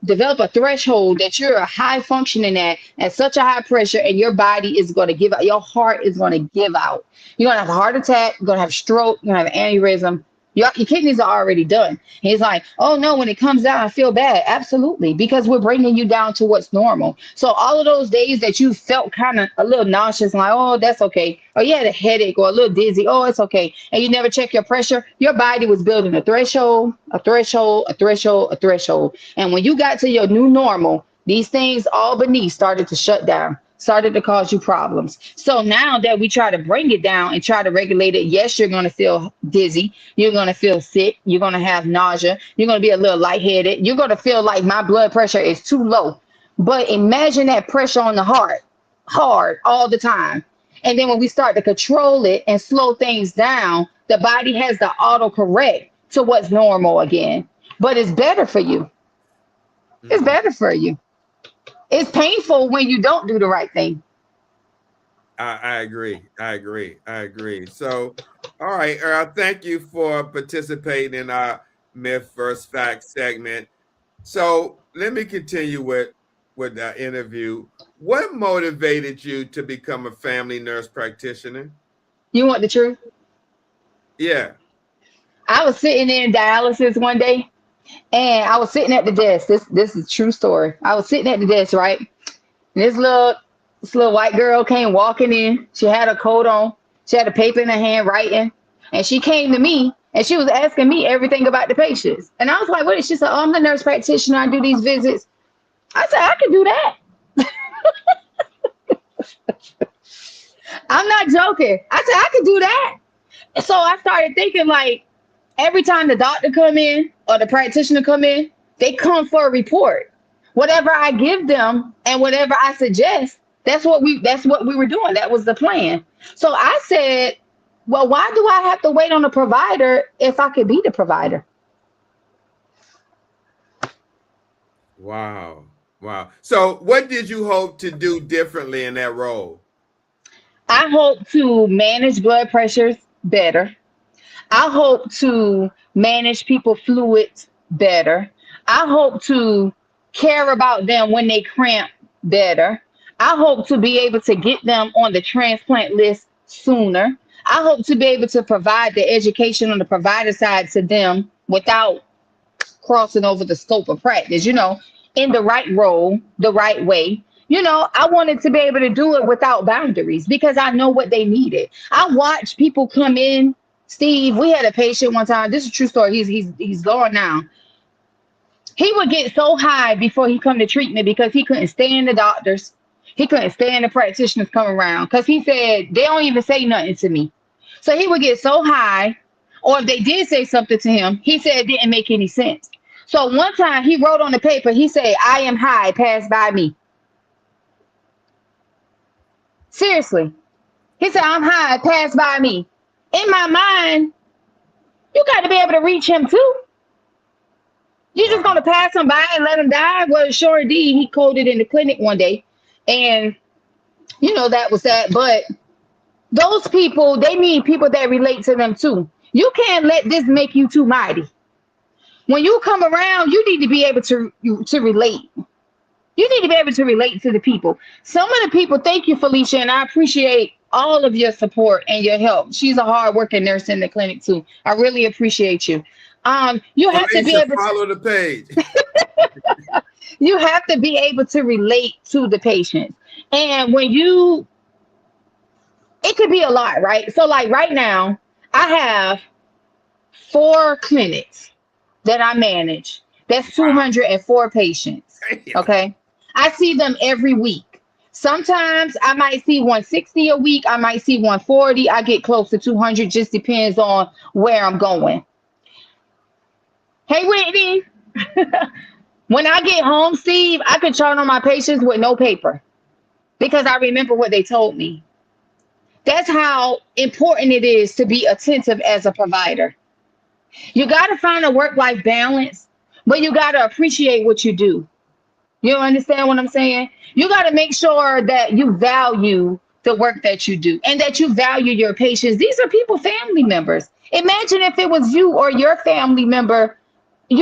develop a threshold that you're a high functioning at such a high pressure, and your body is going to give out. Your heart is going to give out. You're going to have a heart attack. You're going to have stroke. You're going to have an aneurysm. Your kidneys are already done. He's like, oh no, when it comes down, I feel bad. Absolutely, because we're bringing you down to what's normal. So all of those days that you felt kind of a little nauseous, like, oh, that's okay. Or you had a headache or a little dizzy, oh, it's okay. And you never check your pressure. Your body was building a threshold, a threshold, a threshold, a threshold. And when you got to your new normal, these things all beneath started to shut down, started to cause you problems. So now that we try to bring it down and try to regulate it, yes, you're going to feel dizzy. You're going to feel sick. You're going to have nausea. You're going to be a little lightheaded. You're going to feel like my blood pressure is too low. But imagine that pressure on the heart, hard all the time. And then when we start to control it and slow things down, the body has to autocorrect to what's normal again. But it's better for you. It's better for you. It's painful when you don't do the right thing. I agree. I agree. So, all right, Earl, thank you for participating in our Myth vs. Fact segment. So let me continue with the interview. What motivated you to become a family nurse practitioner? You want the truth? Yeah. I was sitting in dialysis one day, and I was sitting at the desk. This is a true story. I was sitting at the desk, right? And this little white girl came walking in. She had a coat on. She had a paper in her hand writing. And she came to me, and she was asking me everything about the patients. And I was like, what? She said, oh, I'm the nurse practitioner. I do these visits. I said, I can do that. I'm not joking. I said, I can do that. So I started thinking, like, every time the doctor come in or the practitioner come in, they come for a report. Whatever I give them and whatever I suggest, that's what we were doing. That was the plan. So I said, well, why do I have to wait on a provider if I could be the provider? Wow. So what did you hope to do differently in that role? I hope to manage blood pressures better. I hope to manage people fluids better. I hope to care about them when they cramp better. I hope to be able to get them on the transplant list sooner. I hope to be able to provide the education on the provider side to them without crossing over the scope of practice, in the right role, the right way. I wanted to be able to do it without boundaries because I know what they needed. I watch people come in. Steve, we had a patient one time. This is a true story. He's gone now. He would get so high before he come to treatment because he couldn't stand the doctors. He couldn't stand the practitioners come around because he said, they don't even say nothing to me. So he would get so high, or if they did say something to him, he said it didn't make any sense. So one time he wrote on the paper, he said, I am high, pass by me. Seriously. He said, I'm high, pass by me. In my mind, you got to be able to reach him too. You're just going to pass him by and let him die? Well, sure indeed, he coded in the clinic one day. And, that was that. But those people, they need people that relate to them too. You can't let this make you too mighty. When you come around, you need to be able to relate. You need to be able to relate to the people. Some of the people, thank you, Felicia, and I appreciate all of your support and your help. She's a hardworking nurse in the clinic too. I really appreciate you. You have to be able to follow the page. You have to be able to relate to the patients. And it could be a lot, right? So like right now, I have 4 clinics that I manage. That's 204 patients. Okay. I see them every week. Sometimes I might see 160 a week. I might see 140. I get close to 200. Just depends on where I'm going. Hey, Whitney. When I get home, Steve, I can chart on my patients with no paper because I remember what they told me. That's how important it is to be attentive as a provider. You got to find a work-life balance, but you got to appreciate what you do. You understand what I'm saying? You got to make sure that you value the work that you do and that you value your patients. These are people, family members. Imagine if it was you or your family member, in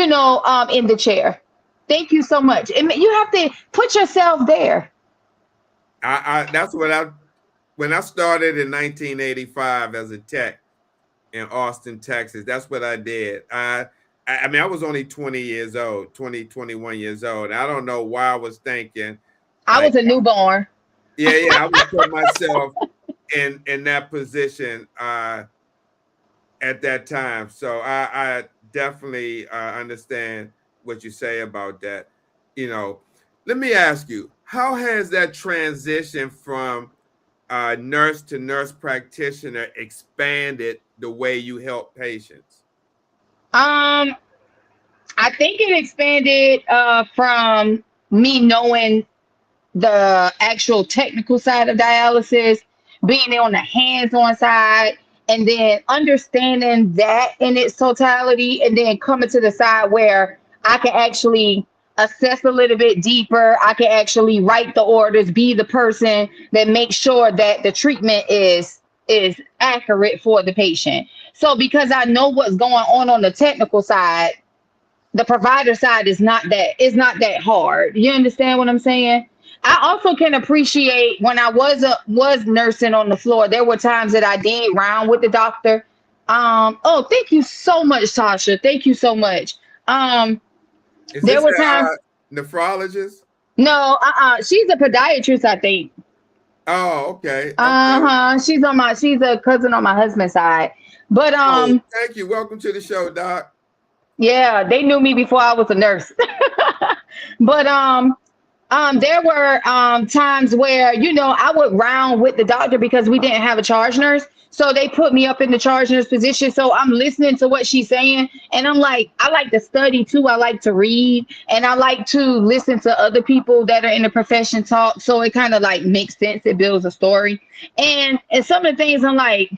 the chair. Thank you so much. You have to put yourself there. That's what when I started in 1985 as a tech in Austin, Texas, that's what I did. I mean, I was only 21 years old. I don't know why I was thinking. I was a newborn. Yeah, I would put myself in that position at that time. So I definitely understand what you say about that. Let me ask you, how has that transition from nurse to nurse practitioner expanded the way you help patients? I think it expanded from me knowing the actual technical side of dialysis, being on the hands-on side, and then understanding that in its totality, and then coming to the side where I can actually assess a little bit deeper. I can actually write the orders, be the person that makes sure that the treatment is accurate for the patient. So because I know what's going on the technical side, the provider side is not that hard. You understand what I'm saying? I also can appreciate when I was nursing on the floor, there were times that I did round with the doctor. Oh, thank you so much, Tasha. Thank you so much. Is there this were times nephrologist? No, she's a podiatrist, I think. Oh, okay. She's a cousin on my husband's side. But thank you. Welcome to the show, Doc. Yeah, they knew me before I was a nurse. But there were times where, I would round with the doctor because we didn't have a charge nurse. So they put me up in the charge nurse position. So I'm listening to what she's saying. And I'm like, I like to study too. I like to read. And I like to listen to other people that are in the profession talk. So it kind of like makes sense. It builds a story. And some of the things I'm like,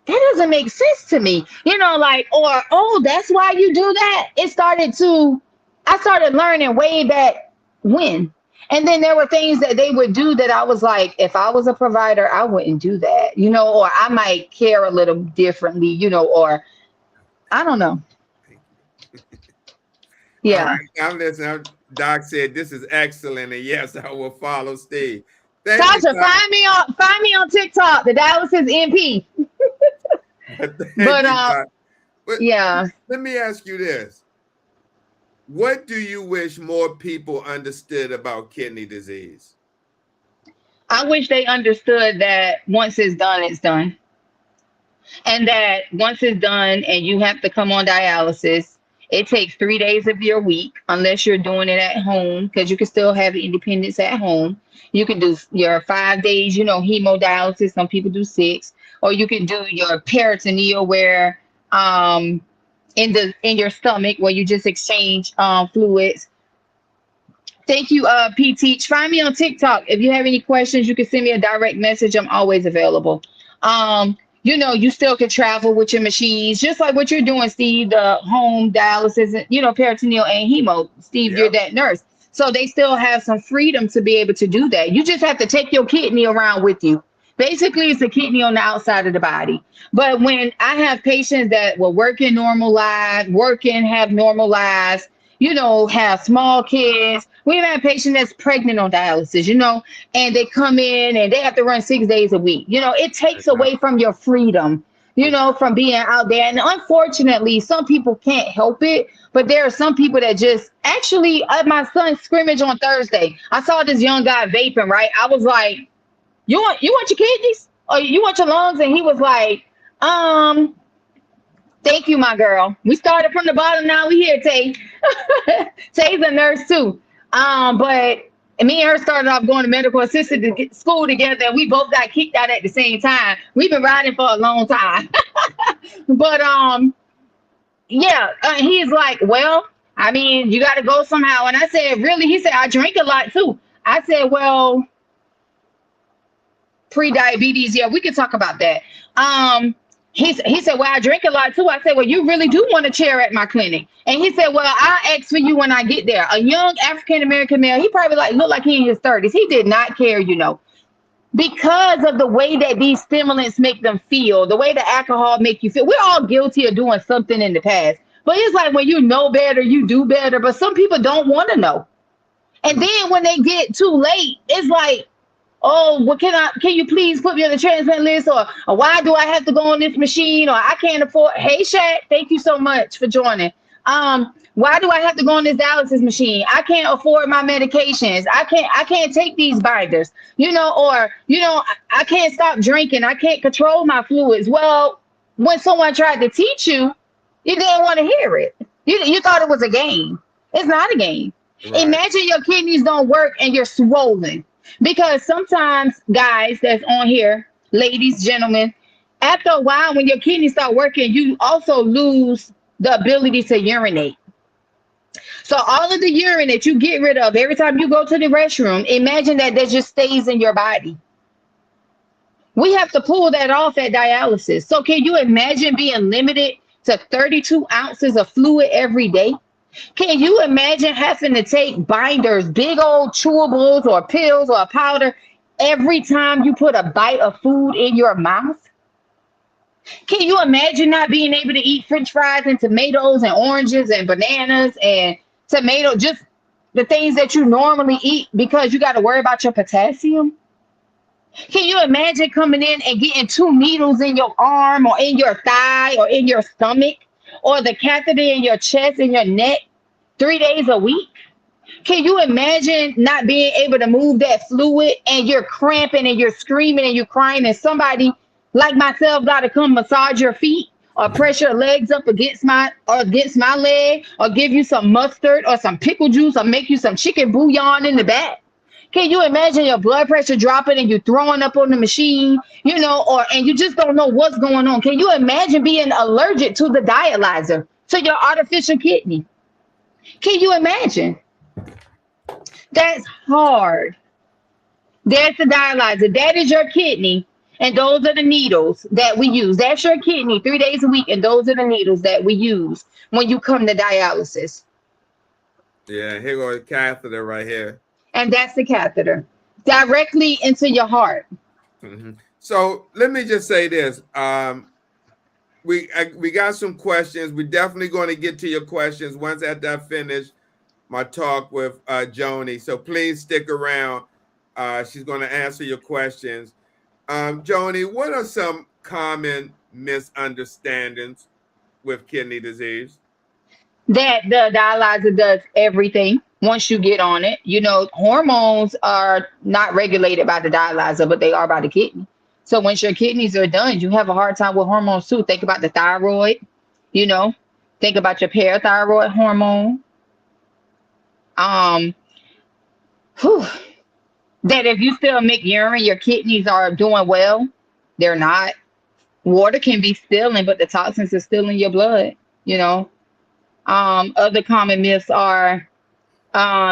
that doesn't make sense to me. Oh, that's why you do that. I started learning way back when. And then there were things that they would do that I was like, if I was a provider, I wouldn't do that, or I might care a little differently, or I don't know. Yeah. All right, I'm listening. Doc said this is excellent, and yes, I will follow Steve. Tasha, find me on TikTok, the Dialysis NP. But yeah. Let me ask you this. What do you wish more people understood about kidney disease? I wish they understood that once it's done, it's done. And that once it's done and you have to come on dialysis, it takes 3 days of your week, unless you're doing it at home, because you can still have independence at home. You can do your 5 days, hemodialysis. Some people do 6. Or you can do your peritoneal where in your stomach where you just exchange fluids. Thank you, P Teach. Find me on TikTok. If you have any questions, you can send me a direct message. I'm always available. You still can travel with your machines, just like what you're doing, Steve, the home dialysis, peritoneal and hemo. Steve, You're that nurse. So they still have some freedom to be able to do that. You just have to take your kidney around with you. Basically, it's the kidney on the outside of the body. But when I have patients that will work in normal lives, have normal lives, have small kids. We've had a patient that's pregnant on dialysis, and they come in and they have to run 6 days a week. It takes away from your freedom, from being out there. And unfortunately, some people can't help it. But there are some people that just actually, at my son's scrimmage on Thursday, I saw this young guy vaping, right? I was like, you want your kidneys or you want your lungs? And he was like, thank you, my girl. We started from the bottom. Now we here, Tay. Tay's a nurse too. But And me and her started off going to medical assistant school together, and we both got kicked out at the same time. We've been riding for a long time. But yeah, he's like, well, I mean, you got to go somehow. And I said, really? He said, I drink a lot too. I said, well, pre-diabetes, yeah, we can talk about that. He said, well, I drink a lot too. I said, well, you really do want a chair at my clinic? And he said, well, I'll ask for you when I get there. A young African-American male, he probably looked like he in his 30s. He did not care, because of the way that these stimulants make them feel, the way the alcohol make you feel. We're all guilty of doing something in the past. But it's like when you know better, you do better. But some people don't want to know. And then when they get too late, it's like, oh, well, can you please put me on the transplant list? Or why do I have to go on this machine? Or I can't afford. Hey, Shaq, thank you so much for joining. Why do I have to go on this dialysis machine? I can't afford my medications. I can't take these binders, I can't stop drinking. I can't control my fluids. Well, when someone tried to teach you, you didn't want to hear it. You thought it was a game. It's not a game. Right. Imagine your kidneys don't work and you're swollen. Because sometimes, guys that's on here, ladies, gentlemen, after a while, when your kidneys start working, you also lose the ability to urinate. So all of the urine that you get rid of every time you go to the restroom, imagine that just stays in your body. We have to pull that off at dialysis. So can you imagine being limited to 32 ounces of fluid every day? Can you imagine having to take binders, big old chewables or pills or powder every time you put a bite of food in your mouth? Can you imagine not being able to eat French fries and tomatoes and oranges and bananas and tomato, just the things that you normally eat because you got to worry about your potassium? Can you imagine coming in and getting 2 needles in your arm or in your thigh or in your stomach or the catheter in your chest and your neck 3 days a week? Can you imagine not being able to move that fluid and you're cramping and you're screaming and you're crying and somebody like myself got to come massage your feet or press your legs up against my leg or give you some mustard or some pickle juice or make you some chicken bouillon in the back? Can you imagine your blood pressure dropping and you throwing up on the machine, and you just don't know what's going on? Can you imagine being allergic to the dialyzer, to your artificial kidney? Can you imagine? That's hard. There's the dialyzer. That is your kidney, and those are the needles that we use. That's your kidney 3 days a week, and those are the needles that we use when you come to dialysis. Yeah, here goes the catheter right here. And that's the catheter directly into your heart. Mm-hmm. So let me just say this. We got some questions. We're definitely going to get to your questions once after I finish my talk with Joni. So please stick around. She's going to answer your questions. Joni, what are some common misunderstandings with kidney disease? That the dialyzer does everything once you get on it. Hormones are not regulated by the dialyzer, but they are by the kidney. So once your kidneys are done, you have a hard time with hormones too. Think about the thyroid, think about your parathyroid hormone. That if you still make urine, your kidneys are doing well. They're not. Water can be stealing, but the toxins are still in your blood, Other common myths are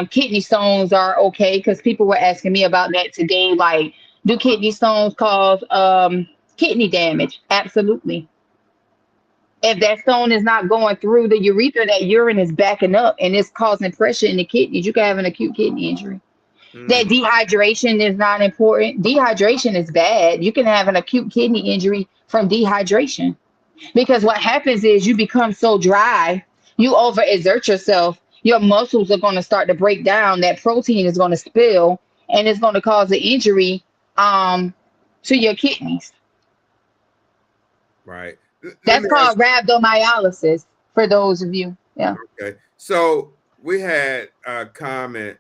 kidney stones are okay, because people were asking me about that today. Like, do kidney stones cause kidney damage? Absolutely. If that stone is not going through the urethra, that urine is backing up and it's causing pressure in the kidneys. You can have an acute kidney injury. That dehydration is not important. Dehydration is bad. You can have an acute kidney injury from dehydration, because what happens is you become so dry, you overexert yourself, your muscles are going to start to break down, that protein is going to spill, and it's going to cause an injury to your kidneys. Right. That's called rhabdomyolysis for those of you. Yeah. Okay. So we had a comment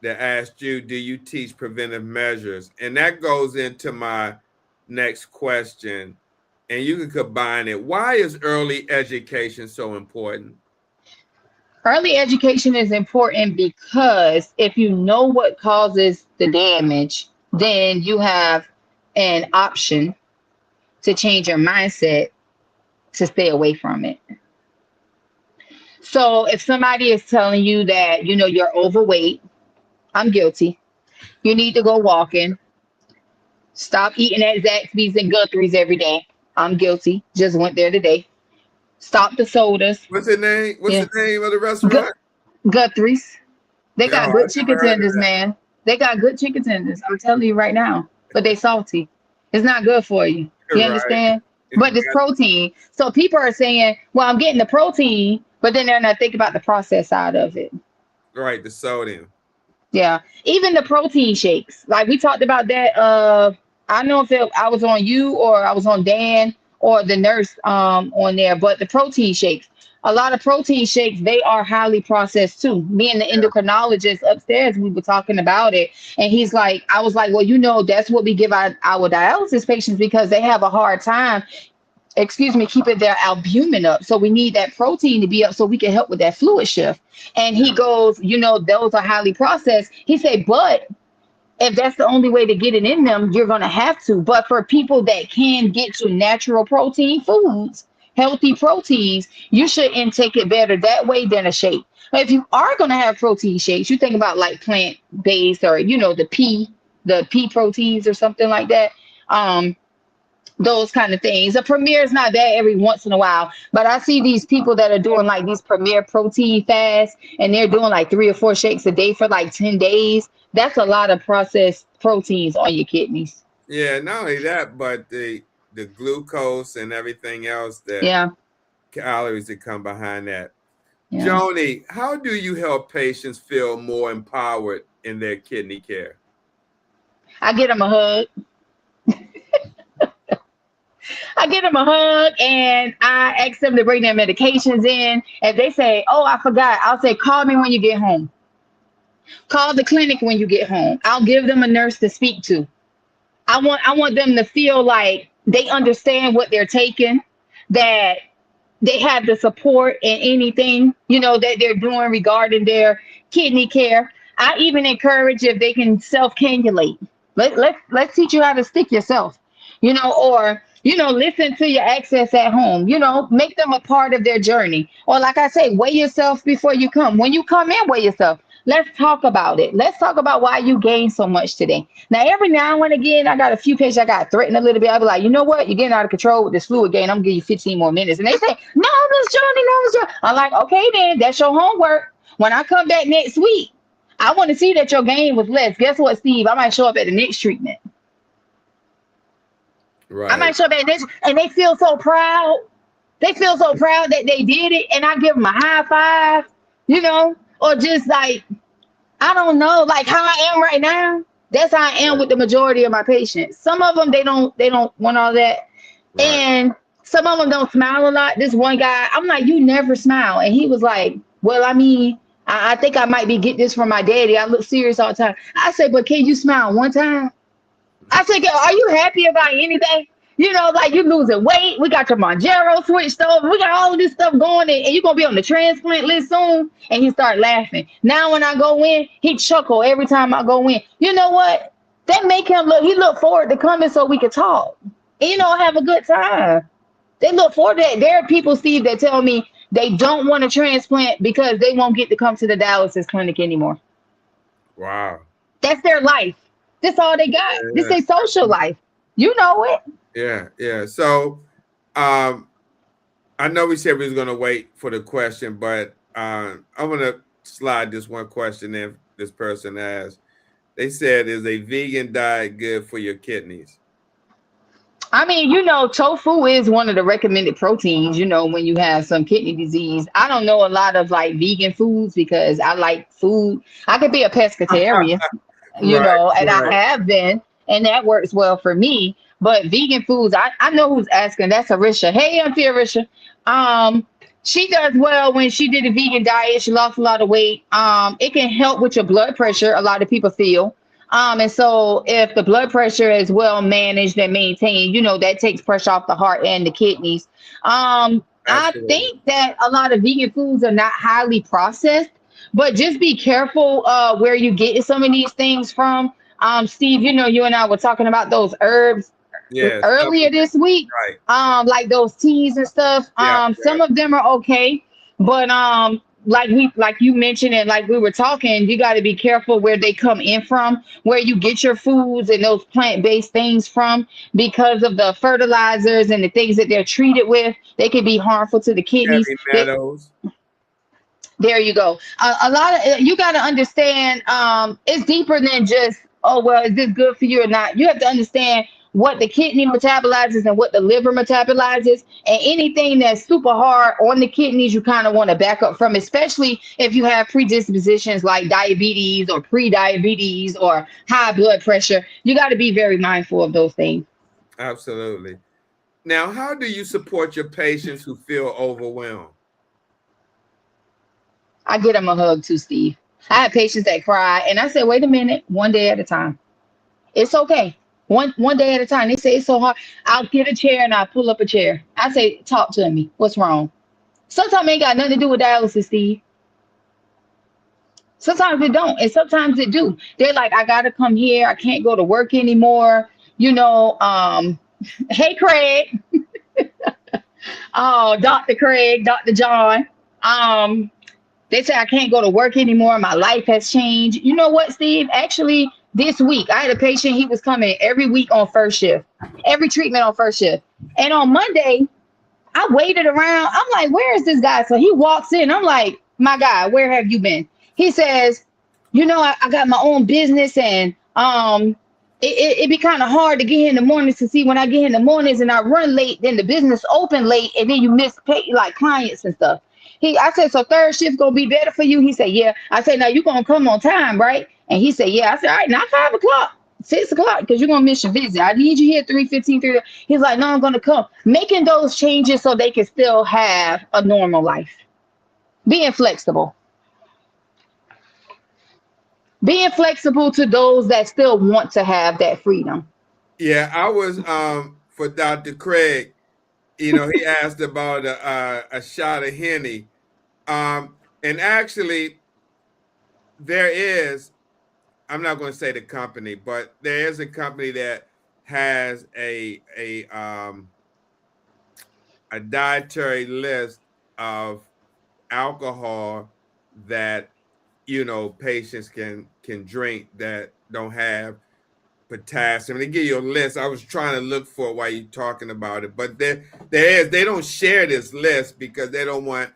that asked you, do you teach preventive measures? And that goes into my next question. And you can combine it. Why is early education so important? Early education is important because if you know what causes the damage, then you have an option to change your mindset to stay away from it. So if somebody is telling you that, you're overweight, I'm guilty. You need to go walking. Stop eating at Zaxby's and Guthrie's every day. I'm guilty. Just went there today. Stop the sodas. What's the name? What's Yeah. the name of the restaurant? Guthrie's. They No, got I good never chicken heard of tenders, that. man. They got good chicken tenders. I'm telling you right now. But they salty. It's not good for you. You Right. understand? But it's protein. So people are saying, well, I'm getting the protein, but then they're not thinking about the process side of it. Right, the sodium. Yeah. Even the protein shakes. Like we talked about that. I don't know if I was on you or I was on Dan or the nurse on there, but the protein shakes. A lot of protein shakes, they are highly processed too. Me and the endocrinologist upstairs, we were talking about it. And I was like, well, that's what we give our dialysis patients because they have a hard time, keeping their albumin up. So we need that protein to be up so we can help with that fluid shift. And he goes, those are highly processed. He said, but if that's the only way to get it in them, you're going to have to. But for people that can get to natural protein foods, healthy proteins, you should intake it better that way than a shake. But if you are going to have protein shakes, you think about like plant-based or, the pea proteins or something like that. Those kind of things. A Premier is not bad every once in a while, but I see these people that are doing like these Premier protein fasts and they're doing like 3 or 4 shakes a day for like 10 days. That's a lot of processed proteins on your kidneys. Yeah, not only that, but the glucose and everything else that calories that come behind that. Yeah. Joni, how do you help patients feel more empowered in their kidney care? I get them a hug. I get them a hug and I ask them to bring their medications in. If they say, oh, I forgot, I'll say, call me when you get home. Call the clinic when you get home. I'll give them a nurse to speak to. I want them to feel like they understand what they're taking, that they have the support in anything, that they're doing regarding their kidney care. I even encourage if they can self-cannulate. Let's teach you how to stick yourself, or listen to your access at home, make them a part of their journey. Or like I say, weigh yourself before you come. When you come in, weigh yourself. Let's talk about it. Let's talk about why you gained so much today. Now, every now and again, I got a few patients I got threatened a little bit. I'll be like, you know what? You're getting out of control with this fluid gain. I'm going to give you 15 more minutes. And they say, no, Miss Joni, no, Miss Joni. I'm like, okay, then that's your homework. When I come back next week, I want to see that your gain was less. Guess what, Steve? I might show up at the next treatment. Right. I might show up at the next, and they feel so proud. They feel so proud that they did it. And I give them a high five, or just like, I don't know, like how I am right now. That's how I am with the majority of my patients. Some of them, they don't want all that. Right. And some of them don't smile a lot. This one guy, I'm like, you never smile. And he was like, well, I mean, I think I might be getting this from my daddy. I look serious all the time. I said, but can you smile one time? I said, are you happy about anything? Like you losing weight. We got your Monjero switched over. We got all of this stuff going, and you're going to be on the transplant list soon. And he started laughing. Now when I go in, he chuckle every time I go in. You know what? That make him look forward to coming so we can talk. And, have a good time. They look forward to that. There are people, Steve, that tell me they don't want to transplant because they won't get to come to the dialysis clinic anymore. Wow. That's their life. That's all they got. Yeah. This is their social life. You know it. Yeah. So I know we said we was going to wait for the question, but I'm going to slide this one question in this person asked. They said, is a vegan diet good for your kidneys? I mean, tofu is one of the recommended proteins, when you have some kidney disease. I don't know a lot of like vegan foods because I like food. I could be a pescatarian, and I have been, and that works well for me. But vegan foods, I know who's asking. That's Arisha. Hey, Auntie Arisha. She does well when she did a vegan diet. She lost a lot of weight. It can help with your blood pressure. A lot of people feel. And so if the blood pressure is well managed and maintained, that takes pressure off the heart and the kidneys. I Absolutely. think that a lot of vegan foods are not highly processed, but just be careful where you get some of these things from. Steve, you know, you and I were talking about those herbs Yeah, earlier this week, right. like those teas and stuff. Yeah, Some of them are okay, but like you mentioned and like we were talking, you got to be careful where they come in from, where you get your foods and those plant-based things from, because of the fertilizers and the things that they're treated with. They can be harmful to the kidneys. heavy metals. There you go. A lot of you got to understand. It's deeper than just, oh well, is this good for you or not? You have to understand what the kidney metabolizes and what the liver metabolizes, and anything that's super hard on the kidneys, you kind of want to back up from, especially if you have predispositions like diabetes or pre-diabetes or high blood pressure. You got to be very mindful of those things. Absolutely. Now, how do you support your patients who feel overwhelmed? I get them a hug too, Steve. I have patients that cry, and I say, wait a minute, one day at a time. It's okay. One day at a time. They say it's so hard. I'll get a chair and I'll pull up a chair. I say, talk to me. What's wrong? Sometimes it ain't got nothing to do with dialysis, Steve. Sometimes it don't, and sometimes it do. They're like, I gotta come here. I can't go to work anymore. You know, hey Craig. Oh, Dr. Craig, Dr. John. They say I can't go to work anymore. My life has changed. You know what, Steve? Actually, this week I had a patient. He was coming every week on first shift, every treatment on first shift. And on Monday, I waited around. I'm like, where is this guy? So he walks in. I'm like, my guy, where have you been? He says, you know, I got my own business, and it be kind of hard to get here in the mornings. To see, when I get here in the mornings and I run late, then the business open late, and then you miss pay, like clients and stuff. I said, so third shift gonna be better for you? He said, yeah. I said, now you gonna come on time, right? And he said, yeah. I said, all right, not 5 o'clock, 6 o'clock, because you're gonna miss your visit. I need you here 3:15, 3. He's like, no, I'm gonna come. Making those changes so they can still have a normal life. Being flexible. Being flexible to those that still want to have that freedom. Yeah, I was for Dr. Craig. You know, he asked about a shot of Henny. And actually, there is, I'm not going to say the company, but there is a company that has a dietary list of alcohol that, you know, patients can drink that don't have potassium. They give you a list. I was trying to look for it while you're talking about it, but there is. They don't share this list because they don't want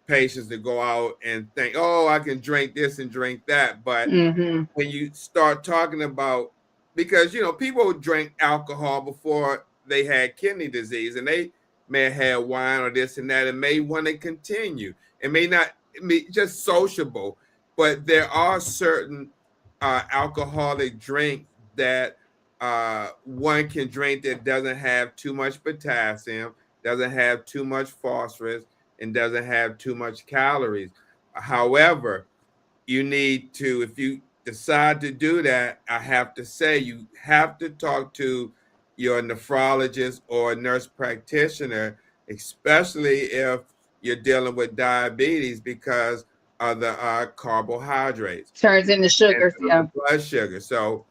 patients to go out and think, oh, I can drink this and drink that. But when you start talking about, because, you know, people drink alcohol before they had kidney disease, and they may have had wine or this and that, and may want to continue. It may not be just sociable, but there are certain alcoholic drinks that one can drink that doesn't have too much potassium, doesn't have too much phosphorus, and doesn't have too much calories. However, you need to, if you decide to do that, I have to say you have to talk to your nephrologist or nurse practitioner, especially if you're dealing with diabetes, because of the carbohydrates. Turns into sugar, yeah. Blood sugar. So,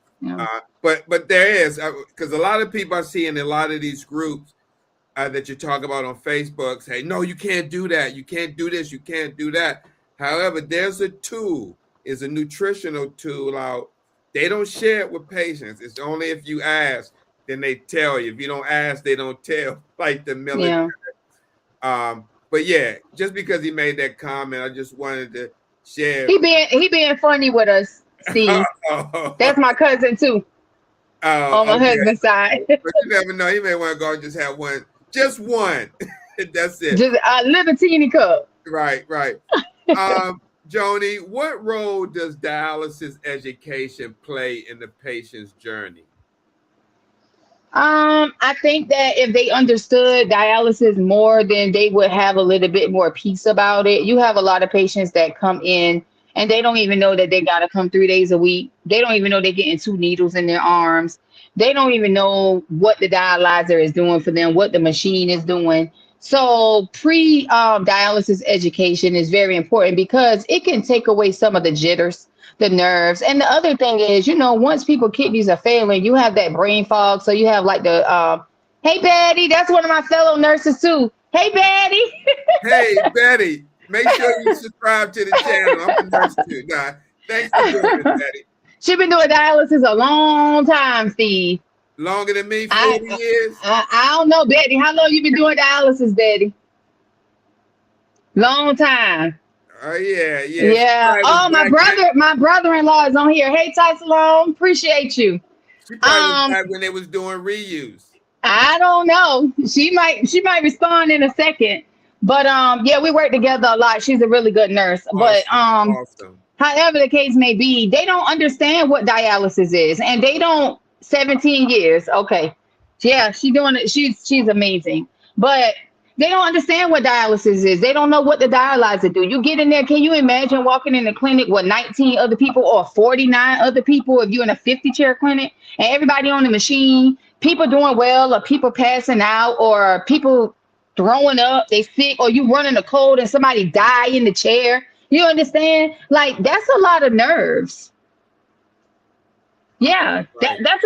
but there is, because a lot of people I see in a lot of these groups that you talk about on Facebook say, no, you can't do that. You can't do this. You can't do that. However, there's a tool, is a nutritional tool out. They don't share it with patients. It's only if you ask, then they tell you. If you don't ask, they don't tell, like the military. Yeah. But yeah, just because he made that comment, I just wanted to share. He being funny with us, Steve. That's my cousin too. On my husband's side. But you never know. He may want to go and just have one. Just one. That's it. Just a little teeny cup. Right. Joni, what role does dialysis education play in the patient's journey? I think that if they understood dialysis more, then they would have a little bit more peace about it. You have a lot of patients that come in and they don't even know that they got to come 3 days a week. They don't even know they're getting 2 needles in their arms. They don't even know what the dialyzer is doing for them, what the machine is doing. So dialysis education is very important because it can take away some of the jitters, the nerves. And the other thing is, once people kidneys are failing, you have that brain fog. So you have like hey, Betty, that's one of my fellow nurses too. Hey, Betty. Hey, Betty, make sure you subscribe to the channel. I'm a nurse too. Nah, thanks for doing it, Betty. She's been doing dialysis a long time, Steve. Longer than me, 40 years? I don't know, Betty. How long you been doing dialysis, Betty? Long time. Oh, yeah. Yeah. Oh, my brother-in-law is on here. Hey, Ty Salome, appreciate you. She probably was back when they was doing reuse. I don't know. She might respond in a second. But yeah, we work together a lot. She's a really good nurse. Awesome. But Awesome. however the case may be, they don't understand what dialysis is, and they don't. 17 years. Okay. Yeah, she's doing it. She's amazing. But they don't understand what dialysis is. They don't know what the dialyzer do. You get in there. Can you imagine walking in the clinic with 19 other people or 49 other people if you're in a 50-chair clinic and everybody on the machine, people doing well or people passing out or people throwing up, they sick, or you running a cold and somebody die in the chair. You understand? Like, that's a lot of nerves. Yeah, Right. that's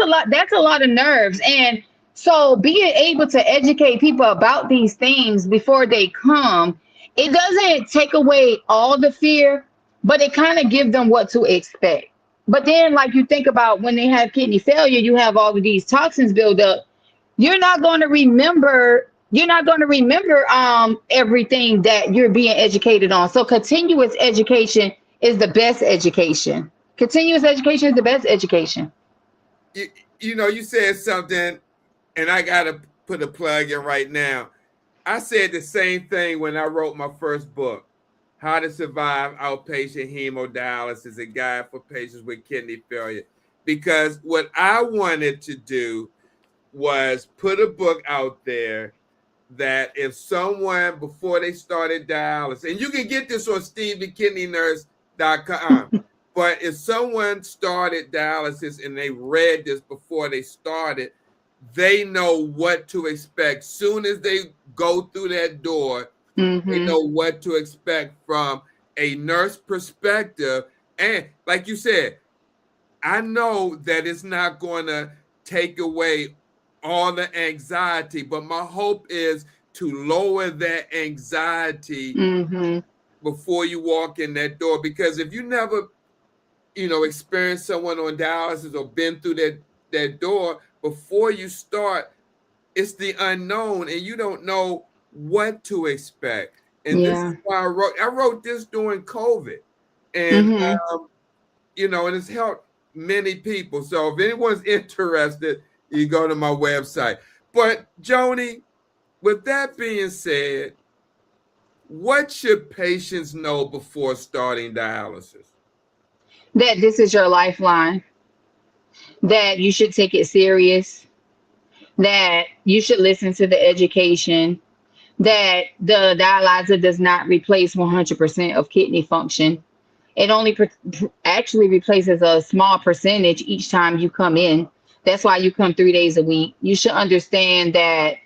a lot of nerves. And so being able to educate people about these things before they come, it doesn't take away all the fear, but it kind of gives them what to expect. But then, like, you think about when they have kidney failure, you have all of these toxins build up. You're not going to remember everything that you're being educated on. So continuous education is the best education. Continuous education is the best education. You said something, and I got to put a plug in right now. I said the same thing when I wrote my first book, How to Survive Outpatient Hemodialysis, a guide for patients with kidney failure. Because what I wanted to do was put a book out there that if someone, before they started dialysis, and you can get this on Stevethekidneynurse.com, but if someone started dialysis and they read this before they started, they know what to expect. Soon as they go through that door, they know what to expect from a nurse perspective. And like you said, I know that it's not going to take away all the anxiety, but my hope is to lower that anxiety before you walk in that door. Because if you never experience someone on dialysis or been through that door, before you start, it's the unknown and you don't know what to expect. And this is why I wrote this during COVID, and and it's helped many people. So if anyone's interested, you go to my website. But Joni, with that being said, what should patients know before starting dialysis? That this is your lifeline, that you should take it serious, that you should listen to the education, that the dialyzer does not replace 100% of kidney function. It only actually replaces a small percentage each time you come in. That's why you come 3 days a week. You should understand that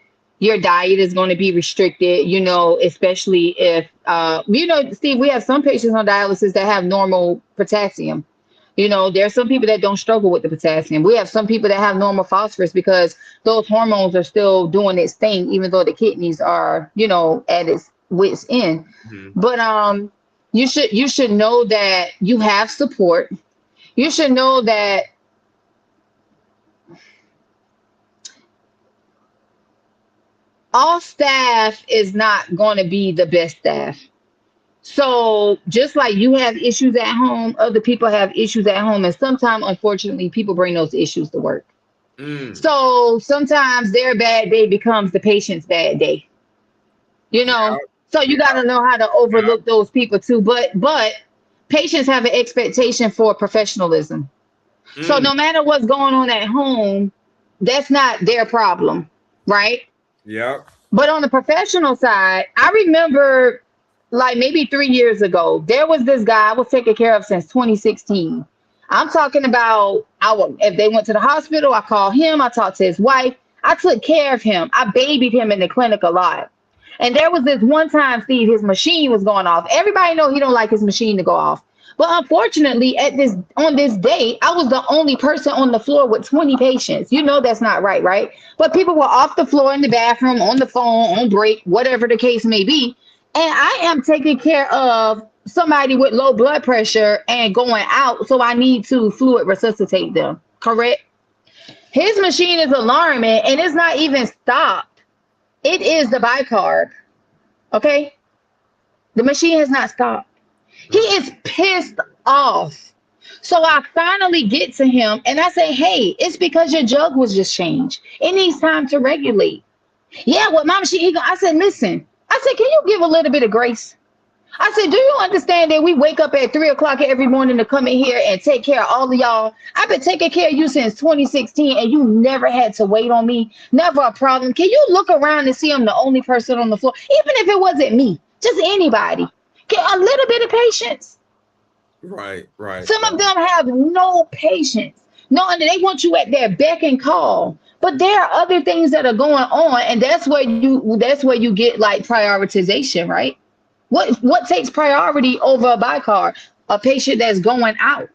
your diet is going to be restricted, especially if, Steve, we have some patients on dialysis that have normal potassium. There are some people that don't struggle with the potassium. We have some people that have normal phosphorus because those hormones are still doing its thing, even though the kidneys are, at its wit's end. But you should know that you have support. You should know that all staff is not going to be the best staff. So just like you have issues at home, other people have issues at home. And sometimes, unfortunately, people bring those issues to work. So sometimes their bad day becomes the patient's bad day. So you got to know how to overlook those people too. But patients have an expectation for professionalism. So no matter what's going on at home, that's not their problem, right? Yep. But on the professional side, I remember like maybe 3 years ago, there was this guy I was taking care of since 2016. I'm talking about if they went to the hospital, I called him, I talked to his wife, I took care of him, I babied him in the clinic a lot. And there was this one time, Steve, his machine was going off. Everybody know he don't like his machine to go off. But unfortunately, on this day, I was the only person on the floor with 20 patients. You know that's not right, right? But people were off the floor in the bathroom, on the phone, on break, whatever the case may be. And I am taking care of somebody with low blood pressure and going out, so I need to fluid resuscitate them. Correct? His machine is alarming, and it's not even stopped. It is the bicarb. Okay? The machine has not stopped. He is pissed off. So I finally get to him and I say, hey, it's because your jug was just changed. It needs time to regulate. Yeah, well, mom, I said, listen, I said, can you give a little bit of grace? I said, do you understand that we wake up at 3 o'clock every morning to come in here and take care of all of y'all? I've been taking care of you since 2016 and you never had to wait on me. Never a problem. Can you look around and see I'm the only person on the floor? Even if it wasn't me, just anybody. Get a little bit of patience. Right. Some of them have no patience. No, and they want you at their beck and call. But there are other things that are going on, and that's where you get like prioritization, right? What takes priority over a bicarb? A patient that's going out.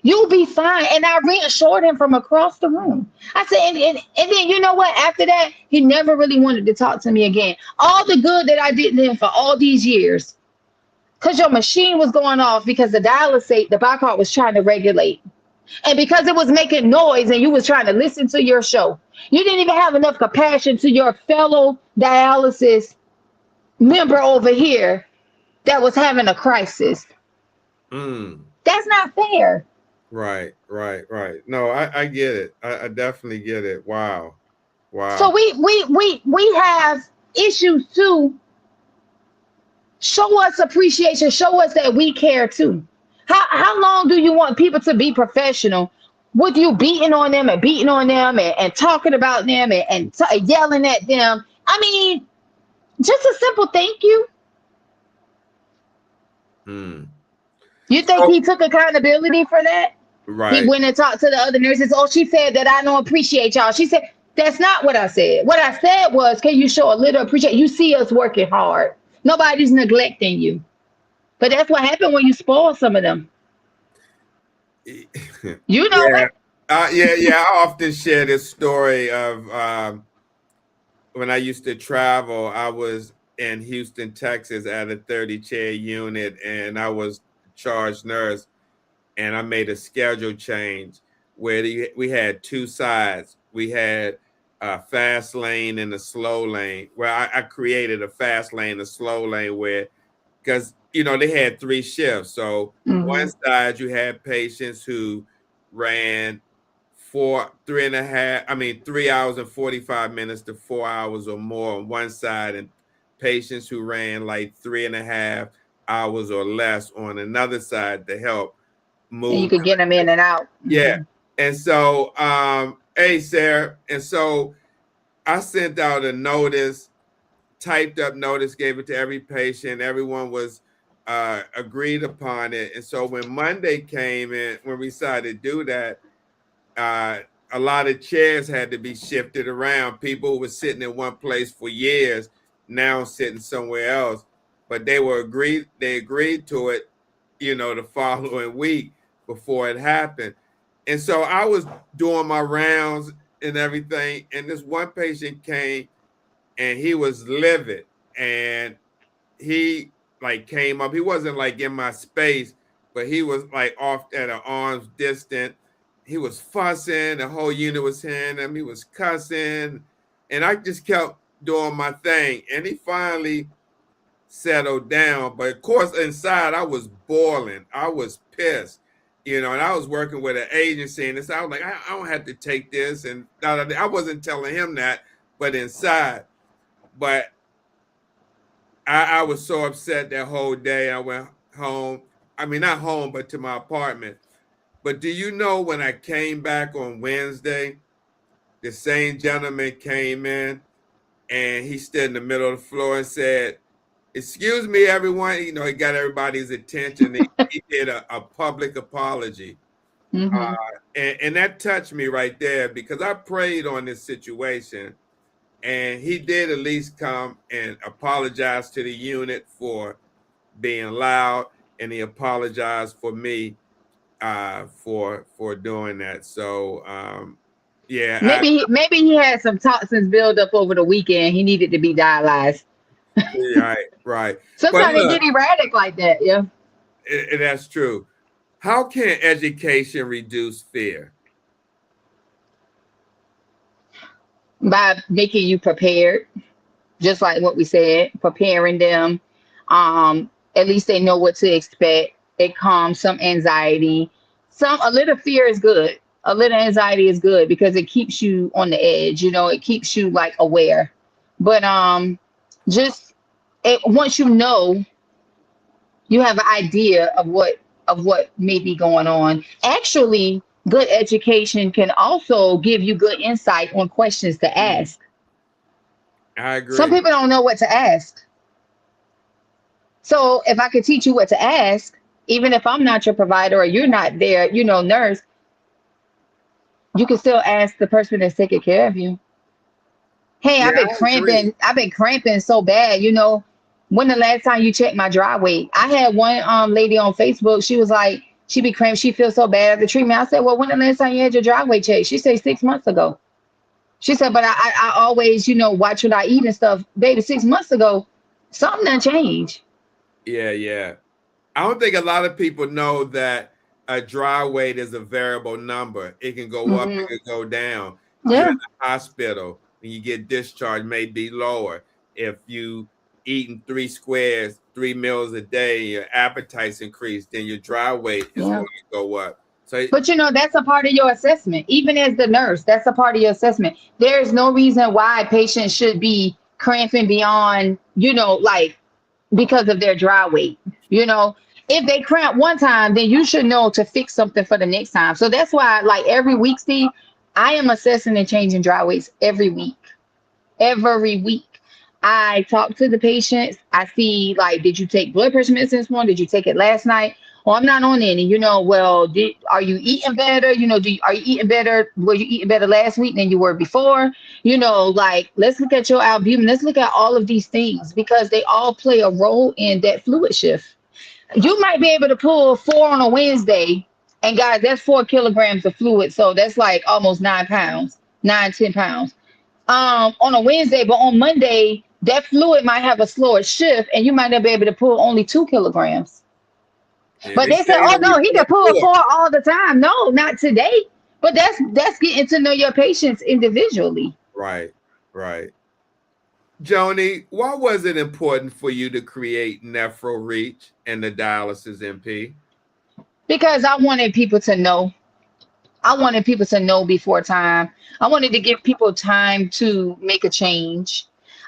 You'll be fine. And I reassured him from across the room. I said, and then you know what? After that, he never really wanted to talk to me again. All the good that I did to him for all these years. Because your machine was going off because the bicarb was trying to regulate. And because it was making noise and you was trying to listen to your show, you didn't even have enough compassion to your fellow dialysis member over here that was having a crisis. That's not fair. Right. No, I get it. I definitely get it. Wow. So we have issues too. Show us appreciation. Show us that we care too. How long do you want people to be professional with you beating on them and talking about them and yelling at them? I mean, just a simple thank you. You think he took accountability for that? Right. He went and talked to the other nurses. Oh, she said that I don't appreciate y'all. She said, that's not what I said. What I said was, can you show a little appreciation? You see us working hard. Nobody's neglecting you. But that's what happened when you spoil some of them. You know it. I often share this story of when I used to travel. I was in Houston, Texas at a 30-chair unit, and I was charge nurse, and I made a schedule change where we had two sides. We had a fast lane and a slow lane. Well, I created a fast lane, a slow lane because they had 3 shifts. So one side you had patients who ran 3 hours and 45 minutes to 4 hours or more on one side, and patients who ran like 3.5 hours or less on another side to help move. And you could get them in and out. Yeah. And so, hey, Sarah. And so I sent out a notice, typed up notice, gave it to every patient. Everyone was agreed upon it. And so when Monday came in, when we decided to do that, a lot of chairs had to be shifted around. People who were sitting in one place for years now sitting somewhere else. But they agreed to it, the following week before it happened. And so I was doing my rounds and everything, and this one patient came and he was livid, and he came up. He wasn't in my space, but he was off at an arm's distance. He was fussing. The whole unit was hearing him. He was cussing, and I just kept doing my thing. And he finally settled down. But of course, inside I was boiling. I was pissed, and I was working with an agency, and so I was like, I don't have to take this. And I wasn't telling him that, but inside. But I was so upset that whole day. I went home. I mean, not home, but to my apartment. But do you know when I came back on Wednesday, the same gentleman came in and he stood in the middle of the floor and said, "Excuse me, everyone." He got everybody's attention. He did a public apology. And that touched me right there because I prayed on this situation. And he did at least come and apologize to the unit for being loud, and he apologized for me for doing that. So yeah, maybe he had some toxins build up over the weekend. He needed to be dialyzed. right. But Sometimes they look, get erratic like that. Yeah. That's true. How can education reduce fear? By making you prepared, just like what we said, preparing them. At least they know what to expect. It calms some anxiety. A little fear is good. A little anxiety is good because it keeps you on the edge. You know, it keeps you like aware. But just once you know, you have an idea of what may be going on. Actually, good education can also give you good insight on questions to ask. I agree. Some people don't know what to ask. So if I could teach you what to ask, even if I'm not your provider or you're not there, nurse, you can still ask the person that's taking care of you. Hey, Yeah, I've been cramping so bad, when the last time you checked my dry weight? I had one lady on Facebook, she was like, she be cramped, she feels so bad after treatment. I said, well, when the last time you had your dry weight checked? She said 6 months ago. She said, but I always, watch what I eat and stuff. Baby, 6 months ago, something done changed. Yeah. I don't think a lot of people know that a dry weight is a variable number. It can go up, it can go down. If you're in the hospital, when you get discharged, may be lower. If you eating 3 squares, 3 meals a day, your appetite's increased, then your dry weight is going to go up. So, but that's a part of your assessment. Even as the nurse, that's a part of your assessment. There is no reason why patients should be cramping beyond, because of their dry weight. If they cramp one time, then you should know to fix something for the next time. So that's why, like every week, Steve, I am assessing and changing dry weights every week. Every week. I talk to the patients. I see, like, did you take blood pressure medicine this morning? Did you take it last night? Oh, I'm not on any. Well, are you eating better? Are you eating better? Were you eating better last week than you were before? Let's look at your albumin. Let's look at all of these things because they all play a role in that fluid shift. You might be able to pull 4 on a Wednesday, and guys, that's 4 kilograms of fluid. So that's like almost 10 pounds. On a Wednesday, but on Monday, that fluid might have a slower shift, and you might not be able to pull only 2 kilograms. Yeah, but they said, oh no, he can pull 4 all the time. No, not today. But that's getting to know your patients individually. Right. Joni, why was it important for you to create NephroReach and the Dialysis NP? Because I wanted people to know. I wanted people to know before time. I wanted to give people time to make a change.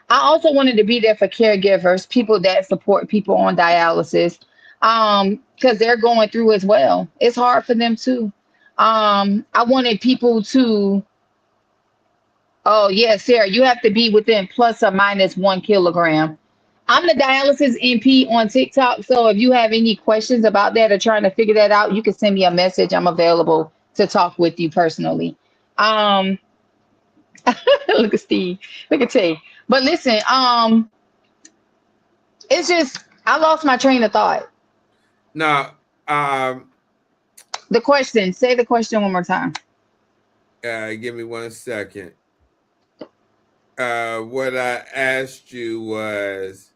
I also wanted to be there for caregivers, people that support people on dialysis, because they're going through as well. It's hard for them too. I wanted people to, oh yeah, Sarah, you have to be within plus or minus 1 kilogram. I'm the Dialysis NP on TikTok, so if you have any questions about that or trying to figure that out, you can send me a message. I'm available to talk with you personally. Look at Steve, look at Tay. But listen, it's just I lost my train of thought. Now, the question. Say the question one more time. Give me 1 second. What I asked you was,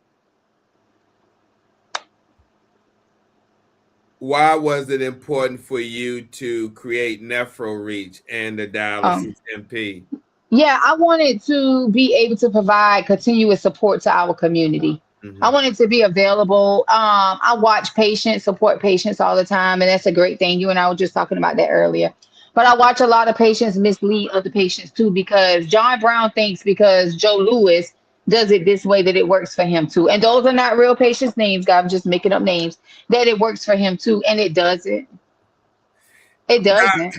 why was it important for you to create NephroReach and the Dialysis NP? Yeah, I wanted to be able to provide continuous support to our community. I wanted to be available. I watch patients, support patients all the time, and that's a great thing. You and I were just talking about that earlier. But I watch a lot of patients mislead other patients too, because John Brown thinks because Joe Louis does it this way that it works for him too. And those are not real patients' names, guys. I'm just making up names, that it works for him too. And it doesn't. It doesn't.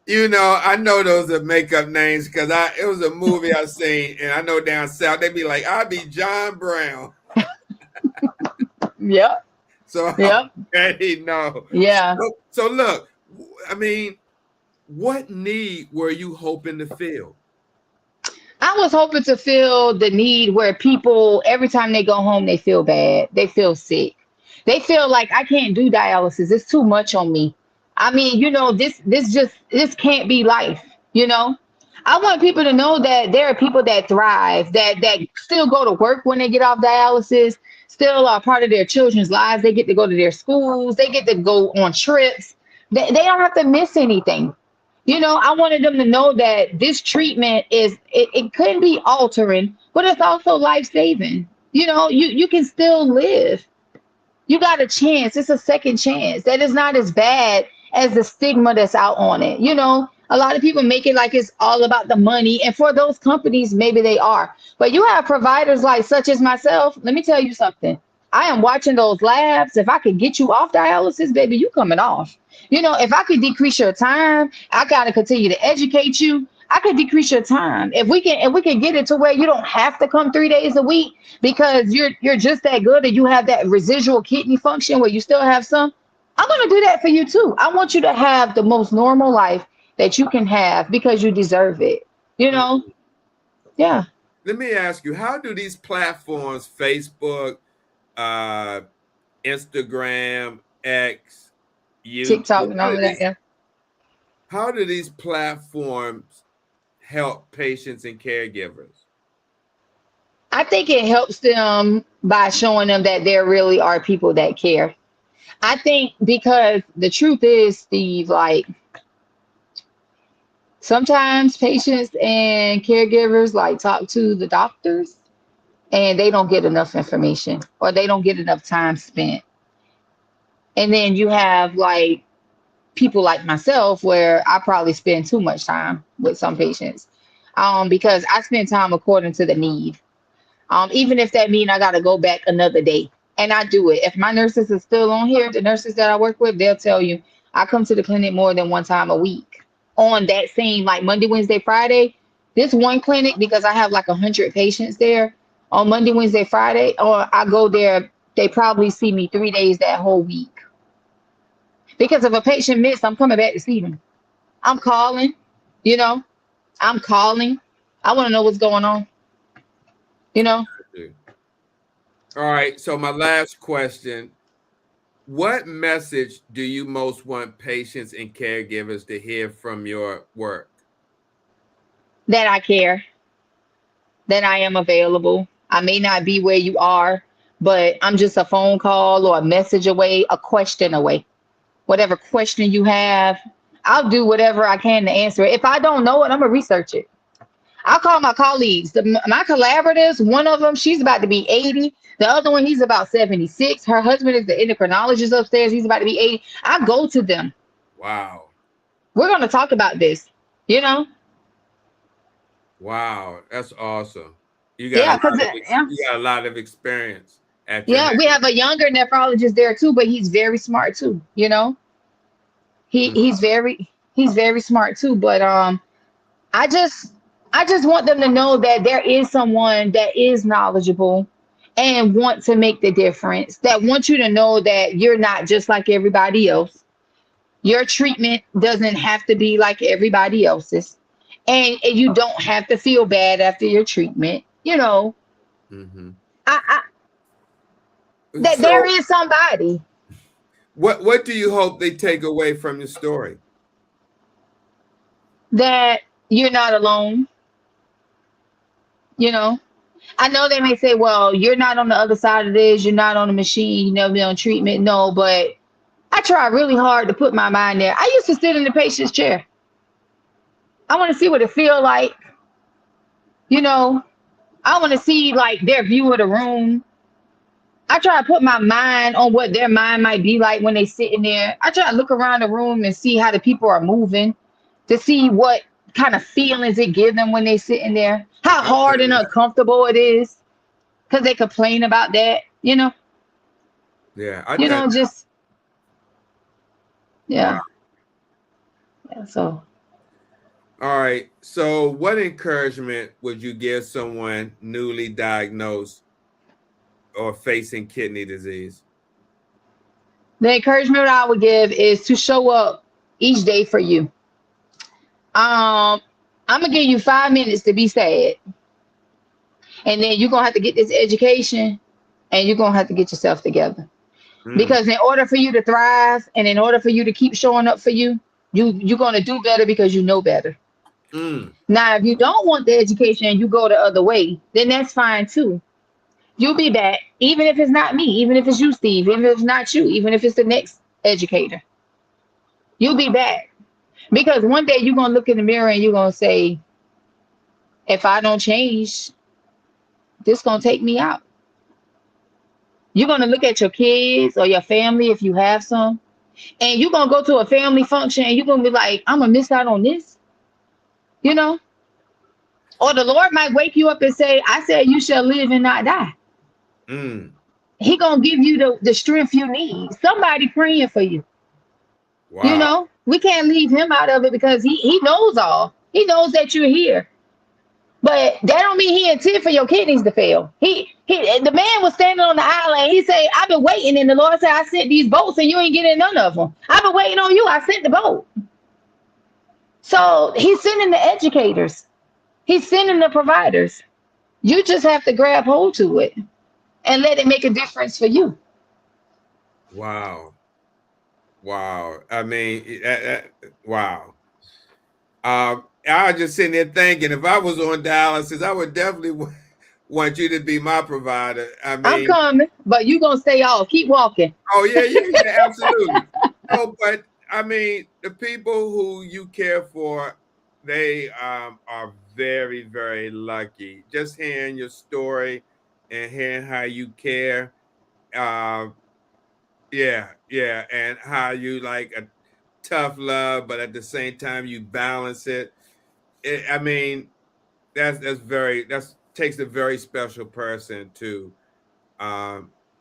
I know those are make-up names because it was a movie I seen, and I know down south, they be like, I'll be John Brown. Yep. So yep. No. Yeah. So look, I mean, what need were you hoping to fill? I was hoping to fill the need where people, every time they go home, they feel bad. They feel sick. They feel like I can't do dialysis. It's too much on me. I mean, this can't be life, you know? I want people to know that there are people that thrive, that still go to work when they get off dialysis, still are part of their children's lives. They get to go to their schools, they get to go on trips. They don't have to miss anything. I wanted them to know that this treatment it could be altering, but it's also life-saving. You can still live. You got a chance. It's a second chance. That is not as bad as the stigma that's out on it. A lot of people make it like it's all about the money. And for those companies, maybe they are. But you have providers like such as myself. Let me tell you something. I am watching those labs. If I could get you off dialysis, baby, you coming off. If I could decrease your time, I gotta continue to educate you. I could decrease your time. If we can get it to where you don't have to come 3 days a week because you're just that good and you have that residual kidney function where you still have some, I'm gonna do that for you too. I want you to have the most normal life that you can have because you deserve it. Yeah. Let me ask you, how do these platforms, Facebook, Instagram, X, YouTube, TikTok and all of that, yeah. how do these platforms help patients and caregivers? I think it helps them by showing them that there really are people that care. I think because the truth is, Steve, like sometimes patients and caregivers like talk to the doctors and they don't get enough information or they don't get enough time spent. And then you have like people like myself where I probably spend too much time with some patients because I spend time according to the need. Even if that means I got to go back another day and I do it. If my nurses are still on here, the nurses that I work with, they'll tell you I come to the clinic more than one time a week on that same like Monday, Wednesday, Friday. This one clinic, because I have like 100 patients there on Monday, Wednesday, Friday, or I go there, they probably see me 3 days that whole week. Because if a patient missed, I'm coming back to see them. I'm calling, I'm calling. I want to know what's going on. All right. So my last question, what message do you most want patients and caregivers to hear from your work? That I care, that I am available. I may not be where you are, but I'm just a phone call or a message away, a question away. Whatever question you have, I'll do whatever I can to answer it. If I don't know it, I'm going to research it. I'll call my colleagues, my collaborators. One of them, she's about to be 80. The other one, he's about 76. Her husband is the endocrinologist upstairs. He's about to be 80. I go to them. Wow. We're going to talk about this, Wow. That's awesome. You Yeah, got because a lot of experience. we have a younger nephrologist there too, but he's very smart too. He's very smart too. But I just want them to know that there is someone that is knowledgeable and want to make the difference, that want you to know that you're not just like everybody else. Your treatment doesn't have to be like everybody else's. And you don't have to feel bad after your treatment. Mm-hmm. That there is somebody. What do you hope they take away from your story? That you're not alone. I know they may say, well, you're not on the other side of this, you're not on the machine, you never been on treatment. No, but I try really hard to put my mind there. I used to sit in the patient's chair. I want to see what it feel like. I want to see like their view of the room. I try to put my mind on what their mind might be like when they sit in there. I try to look around the room and see how the people are moving, to see what kind of feelings it gives them when they sit in there, how hard and uncomfortable it is, because they complain about that, Yeah. Yeah. Wow. Yeah. So. All right. So what encouragement would you give someone newly diagnosed or facing kidney disease? The encouragement I would give is to show up each day for you. I'm I'm gonna give you 5 minutes to be sad, and then you're gonna have to get this education, and you're gonna have to get yourself together. Mm, Because in order for you to thrive, and in order for you to keep showing up for you, you're gonna do better because you know better. mm. Now, if you don't want the education and you go the other way, then that's fine too. You'll be back, even if it's not me, even if it's you, Steve, even if it's not you, even if it's the next educator. You'll be back. Because one day you're gonna look in the mirror and you're gonna say, if I don't change, this gonna take me out. You're gonna look at your kids or your family if you have some, and you're gonna go to a family function and you're gonna be like, I'm gonna miss out on this, you know? Or the Lord might wake you up and say, I said you shall live and not die. Mm. He gonna give you the strength you need. Somebody praying for you. You Wow. know, we can't leave him out of it because he knows all. He knows that you're here. But that don't mean he intended for your kidneys to fail. The man was standing on the island. He said, I've been waiting. And the Lord said, I sent these boats and you ain't getting none of them. I've been waiting on you. I sent the boat. So he's sending the educators. He's sending the providers. You just have to grab hold to it and let it make a difference for you. Wow. Wow. I mean, wow. I was just sitting there thinking, if I was on dialysis, I would definitely want you to be my provider. I I'm mean, coming, but you gonna stay off. Keep walking. oh yeah, absolutely. No, but I mean, the people who you care for, they are very, very lucky. Just hearing your story and hearing how you care. Um, yeah, and how you like a tough love, but at the same time you balance it. I mean, that's takes a very special person to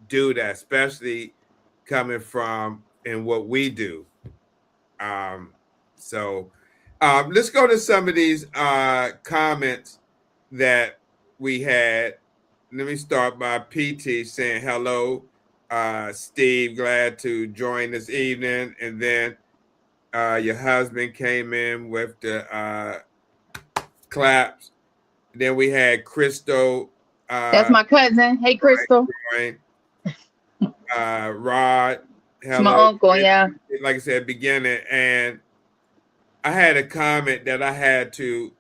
do that, especially coming from in what we do. Um, so let's go to some of these comments that we had. Let me start by PT saying hello, Steve, glad to join this evening. And then your husband came in with the claps. Then we had Crystal. That's my cousin. Hey, Crystal. Rod, It's my hello. uncle. Yeah. Like I said, beginning, and I had a comment that I had to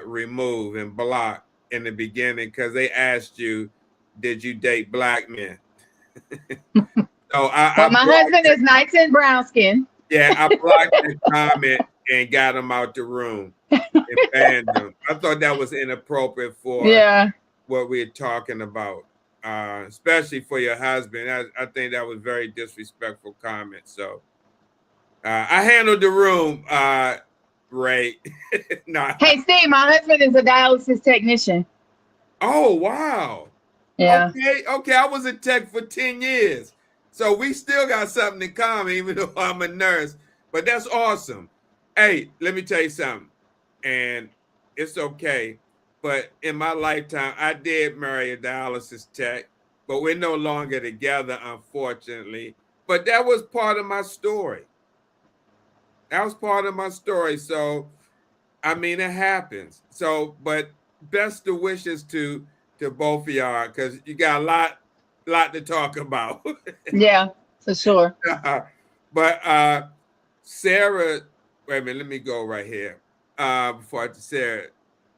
remove and block in the beginning because they asked you, "Did you date black men?" So Well, my husband is nice and brown skin. yeah, I blocked the comment and got him out the room and banned him. I thought that was inappropriate for Yeah. what we're talking about, especially for your husband. I think that was very disrespectful comment. So I handled the room, Ray. No. Hey, Steve, my husband is a dialysis technician. Oh, wow. Yeah. Okay. I was a tech for 10 years. So we still got something in common, even though I'm a nurse. But that's awesome. Hey, let me tell you something. And it's okay. But in my lifetime, I did marry a dialysis tech, but we're no longer together, unfortunately. But that was part of my story. That was part of my story. So, I mean, it happens. So, but best of wishes to both of y'all, because you got a lot to talk about. Yeah, for sure. But Sarah, wait a minute, let me go right here. Before I to Sarah,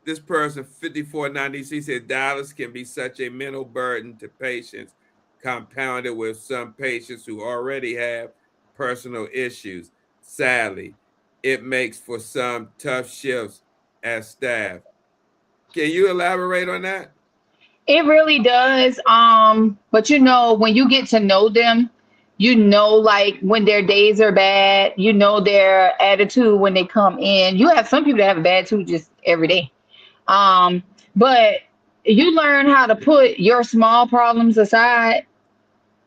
this person, 5490, she said dialysis can be such a mental burden to patients, compounded with some patients who already have personal issues. Sadly, it makes for some tough shifts as staff. Can you elaborate on that? It really does. But you know, when you get to know them, you know, like when their days are bad, you know their attitude when they come in. You have some people that have a bad attitude just every day. But you learn how to put your small problems aside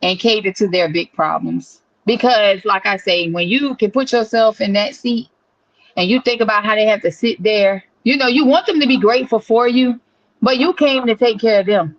and cater to their big problems. Because, like I say, when you can put yourself in that seat and you think about how they have to sit there, you know, you want them to be grateful for you, but you came to take care of them,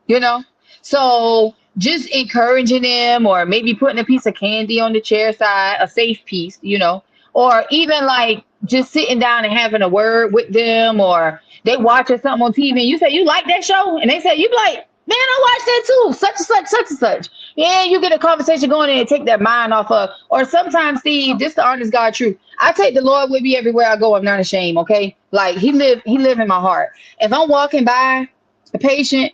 you know? So just encouraging them, or maybe putting a piece of candy on the chair side, a safe piece, you know, or even like just sitting down and having a word with them, or they watching something on TV and you say, you like that show? And they say, you be like, man, I watched that too, such and such, such and such. Yeah, you get a conversation going and take their mind off of, or sometimes, Steve, just the honest God truth. I take the Lord with me everywhere I go. I'm not ashamed, okay? Like he live in my heart. If I'm walking by a patient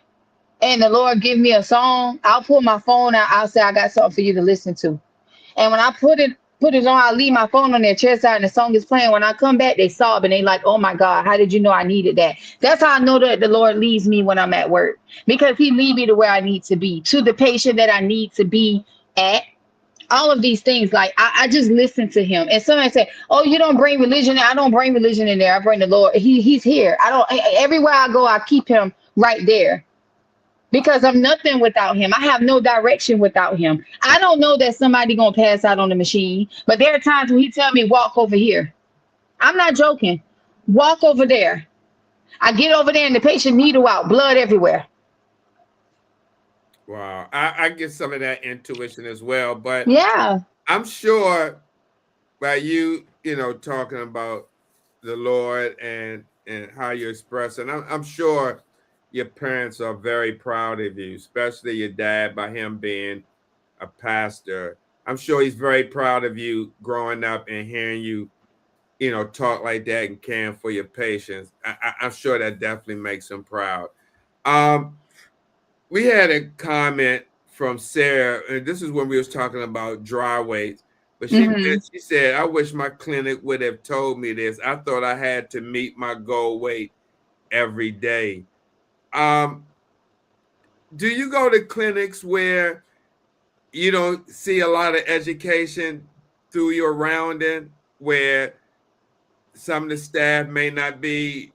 and the Lord give me a song, I'll pull my phone out. I'll say, I got something for you to listen to. And when I put it on, I leave my phone on their chest side and the song is playing. When I come back, they sob and they like, oh my God, how did you know I needed that? That's how I know that the Lord leads me when I'm at work, because he leads me to where I need to be, to the patient that I need to be at. All of these things, like I just listen to him. And somebody say, oh, you don't bring religion. I don't bring religion in there. I bring the Lord. He's here. Everywhere I go, I keep him right there. Because I'm nothing without him. I have no direction without him. I don't know that somebody gonna pass out on the machine, but there are times when he tell me, walk over here. I'm not joking. Walk over there. I get over there and the patient needle out, blood everywhere. Wow. I get some of that intuition as well, but yeah, I'm sure by you talking about the Lord and how you express it, I'm sure your parents are very proud of you, especially your dad, by him being a pastor. I'm sure he's very proud of you growing up and hearing you, talk like that and caring for your patients. I'm sure that definitely makes him proud. We had a comment from Sarah, and this is when we was talking about dry weights. But she said, I wish my clinic would have told me this. I thought I had to meet my goal weight every day. Do you go to clinics where you don't see a lot of education through your rounding, where some of the staff may not be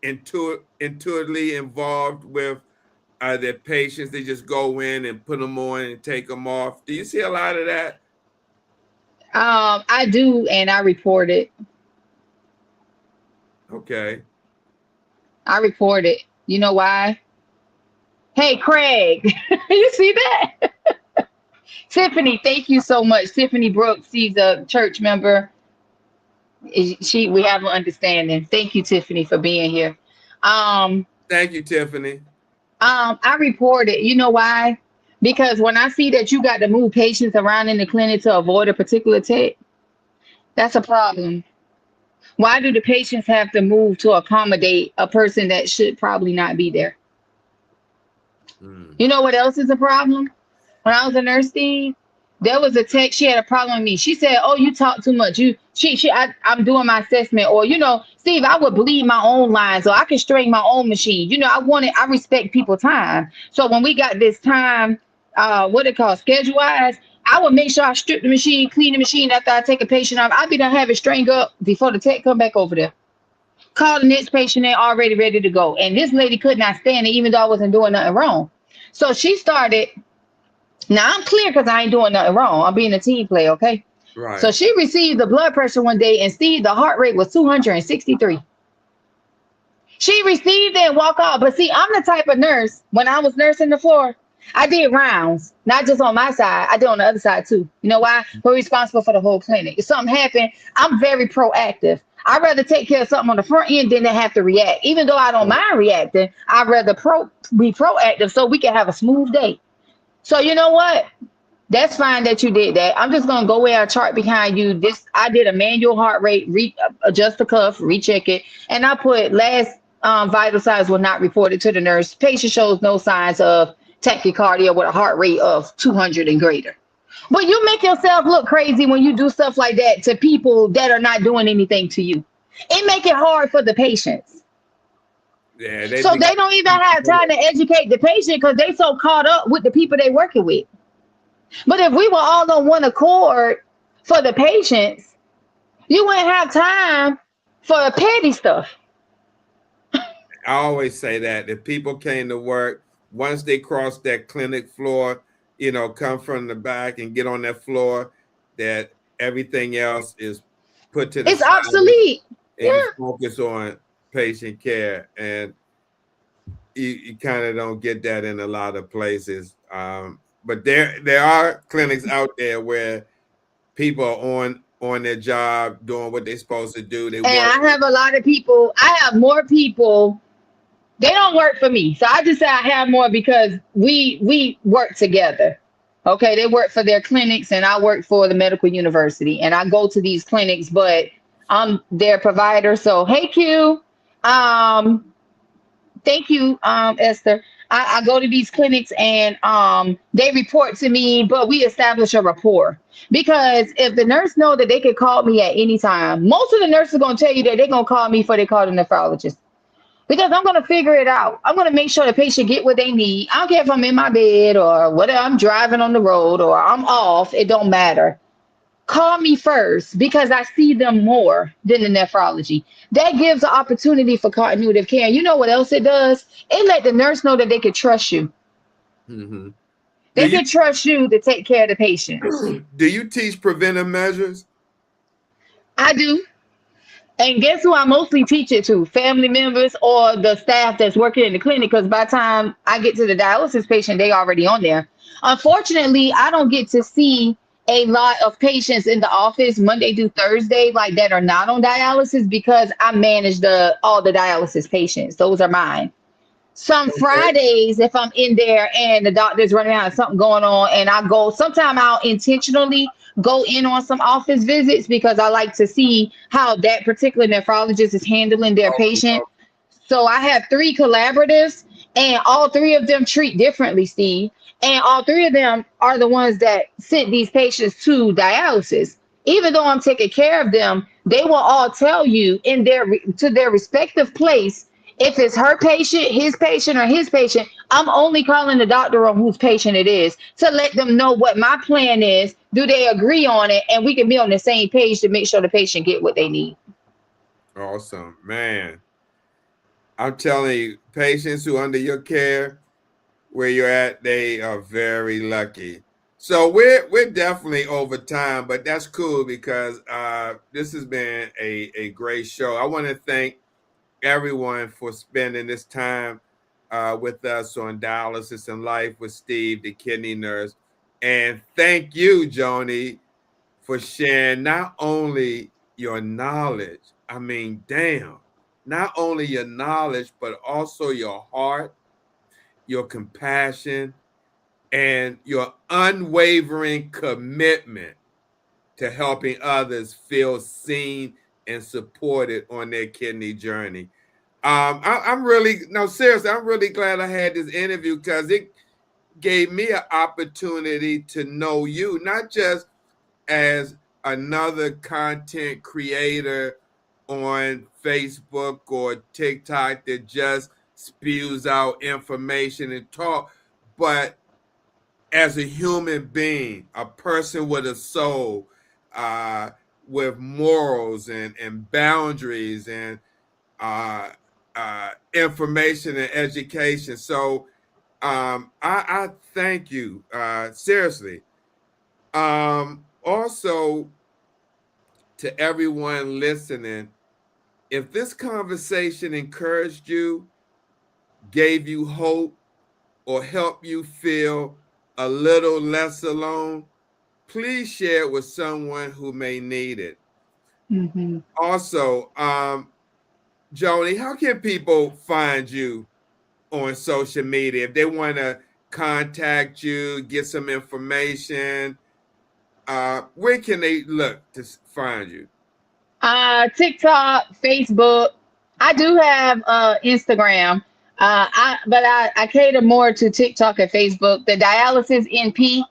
intuitively involved with their patients? They just go in and put them on and take them off. Do you see a lot of that? I do, and I report it. Okay. I report it. You know why? Hey, Craig, you see that? Tiffany, thank you so much. Tiffany Brooks, she's a church member. We have an understanding. Thank you, Tiffany, for being here. Thank you, Tiffany. I report it. You know why? Because when I see that you got to move patients around in the clinic to avoid a particular tech, that's a problem. Why do the patients have to move to accommodate a person that should probably not be there? You know what else is a problem? When I was a nurse, Steve, there was a tech, she had a problem with me. She said, oh, you talk too much. I'm doing my assessment. Or, Steve, I would bleed my own lines, or I could strain my own machine. I respect people's time. So when we got this time, schedule wise, I would make sure I strip the machine, clean the machine after I take a patient off. I'd be done have it strained up before the tech come back over there. Call the next patient in already ready to go. And this lady could not stand it, even though I wasn't doing nothing wrong. So she started. Now I'm clear because I ain't doing nothing wrong. I'm being a team player, okay? Right. So she received the blood pressure one day, and Steve, the heart rate was 263. She received it and walked out. But see, I'm the type of nurse, when I was nursing the floor, I did rounds, not just on my side. I did on the other side too. You know why? We're responsible for the whole clinic. If something happened, I'm very proactive. I'd rather take care of something on the front end than to have to react. Even though I don't mind reacting, I'd rather be proactive so we can have a smooth day. So you know what? That's fine that you did that. I'm just gonna go where I chart behind you. I did a manual heart rate, adjust the cuff, recheck it, and I put last vital signs were not reported to the nurse. Patient shows no signs of tachycardia with a heart rate of 200 and greater. But you make yourself look crazy when you do stuff like that to people that are not doing anything to you. It make it hard for the patients. Yeah, they don't even have time to educate the patient because they so caught up with the people they working with. But if we were all on one accord for the patients, you wouldn't have time for petty stuff. I always say that if people came to work, once they cross that clinic floor, come from the back and get on that floor, that everything else is put to the It's side obsolete. And you focus on patient care. And you kind of don't get that in a lot of places. But there are clinics out there where people are on on their job, doing what they're supposed to do. They And work. I have a lot of people. I have more people. They don't work for me, so I just say I have more because we work together. Okay, they work for their clinics, and I work for the medical university, and I go to these clinics, but I'm their provider. So hey, Q. Um, Thank you, Esther. I go to these clinics and they report to me, but we establish a rapport. Because if the nurse know that they could call me at any time, most of the nurses are gonna tell you that they're gonna call me before they call the nephrologist. Because I'm gonna figure it out. I'm gonna make sure the patient get what they need. I don't care if I'm in my bed or whether I'm driving on the road or I'm off, it don't matter. Call me first because I see them more than the nephrology. That gives an opportunity for continuity of care. And you know what else it does? It let the nurse know that they can trust you. Mm-hmm. They can trust you to take care of the patient. Do you teach preventive measures? I do. And guess who I mostly teach it to? Family members or the staff that's working in the clinic. Because by the time I get to the dialysis patient, they already on there. Unfortunately, I don't get to see a lot of patients in the office Monday through Thursday, like that are not on dialysis because I manage all the dialysis patients. Those are mine. Some Fridays, if I'm in there and the doctor's running out of something going on, and I go, sometime I'll intentionally go in on some office visits because I like to see how that particular nephrologist is handling their patient. So I have 3 collaboratives, and all 3 of them treat differently, Steve. And all 3 of them are the ones that sent these patients to dialysis. Even though I'm taking care of them, they will all tell you in to their respective place. If it's her patient, or his patient, I'm only calling the doctor on whose patient it is to let them know what my plan is. Do they agree on it? And we can be on the same page to make sure the patient get what they need. Awesome, man. I'm telling you, patients who are under your care, where you're at, they are very lucky. So we're definitely over time, but that's cool because this has been a great show. I want to thank everyone for spending this time with us on Dialysis and Life with Steve, the kidney nurse. And thank you, Joni, for sharing not only your knowledge, I mean, damn, not only your knowledge, but also your heart, your compassion, and your unwavering commitment to helping others feel seen and supported on their kidney journey. I'm really, no, seriously, I'm really glad I had this interview because it gave me an opportunity to know you, not just as another content creator on Facebook or TikTok that just spews out information and talk, but as a human being, a person with a soul, with morals and boundaries and information and education. So I thank you, seriously. Also, to everyone listening, if this conversation encouraged you, gave you hope, or helped you feel a little less alone, please share it with someone who may need it. Mm-hmm. Also, Joni, how can people find you on social media if they want to contact you, get some information? Where can they look to find you? TikTok, Facebook. I do have Instagram. I cater more to TikTok and Facebook. The Dialysis NP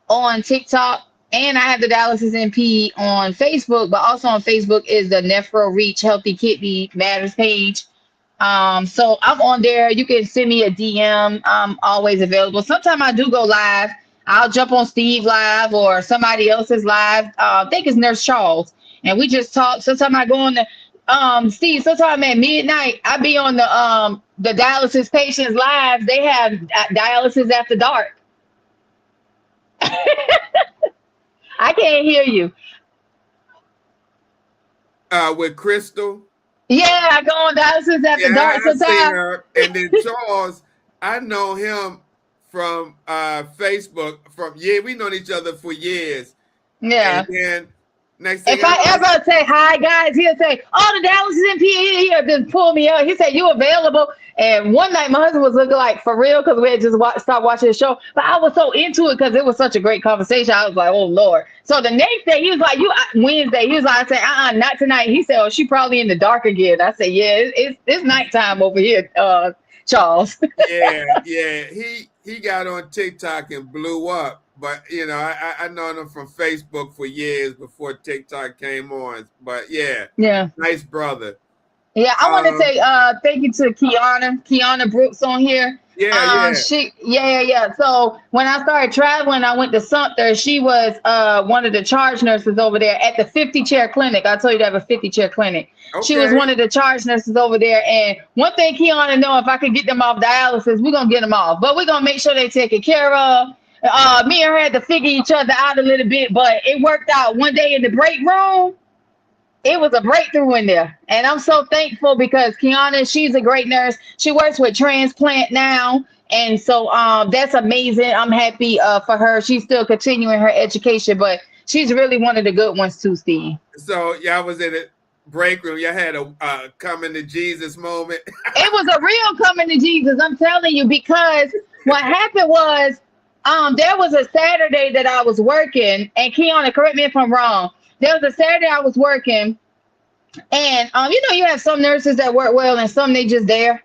on TikTok, and I have the Dialysis NP on Facebook. But also on Facebook is the NephroReach Healthy Kidney Matters page. So I'm on there. You can send me a DM. I'm always available. Sometimes I do go live. I'll jump on Steve live or somebody else's live. I think it's Nurse Charles, and we just talk. Sometimes I go on the Steve. Sometimes at midnight I be on the dialysis patients live. They have dialysis after dark. I can't hear you. With Crystal. Yeah, I go on dialysis after dark I see sometimes. her. And then Charles, I know him from Facebook. We known each other for years. Yeah. And then Next thing If I ever say hi, guys, he'll say, "Oh, the Dallas is in PE." He'll just pull me up. He said, "You available?" And one night, my husband was looking like for real because we had just stopped watching the show. But I was so into it because it was such a great conversation. I was like, "Oh Lord!" So the next day, he was like, Wednesday." He was like, "I said, not tonight." He said, "Oh, she probably in the dark again." I said, "Yeah, it's nighttime over here, Charles." Yeah. He got on TikTok and blew up. But you know, I known him from Facebook for years before TikTok came on. But yeah, Yeah. nice brother. Yeah, I want to say thank you to Kiana Brooks on here. Yeah. So when I started traveling, I went to Sumter. She was one of the charge nurses over there at the 50-chair clinic. I told you to have a 50-chair clinic. Okay. She was one of the charge nurses over there. And one thing Kiana know, if I could get them off dialysis, we're gonna get them off. But we're gonna make sure they're taken care of. Me and her had to figure each other out a little bit, but it worked out. One day in the break room, it was a breakthrough in there. And I'm so thankful because Kiana, she's a great nurse. She works with transplant now. And so that's amazing. I'm happy for her. She's still continuing her education, but she's really one of the good ones too, Steve. So y'all was in a break room. Y'all had a coming to Jesus moment. It was a real coming to Jesus. I'm telling you, because what happened was there was a Saturday that I was working, and Kiana, correct me if I'm wrong. There was a Saturday I was working, and you have some nurses that work well and some they just there.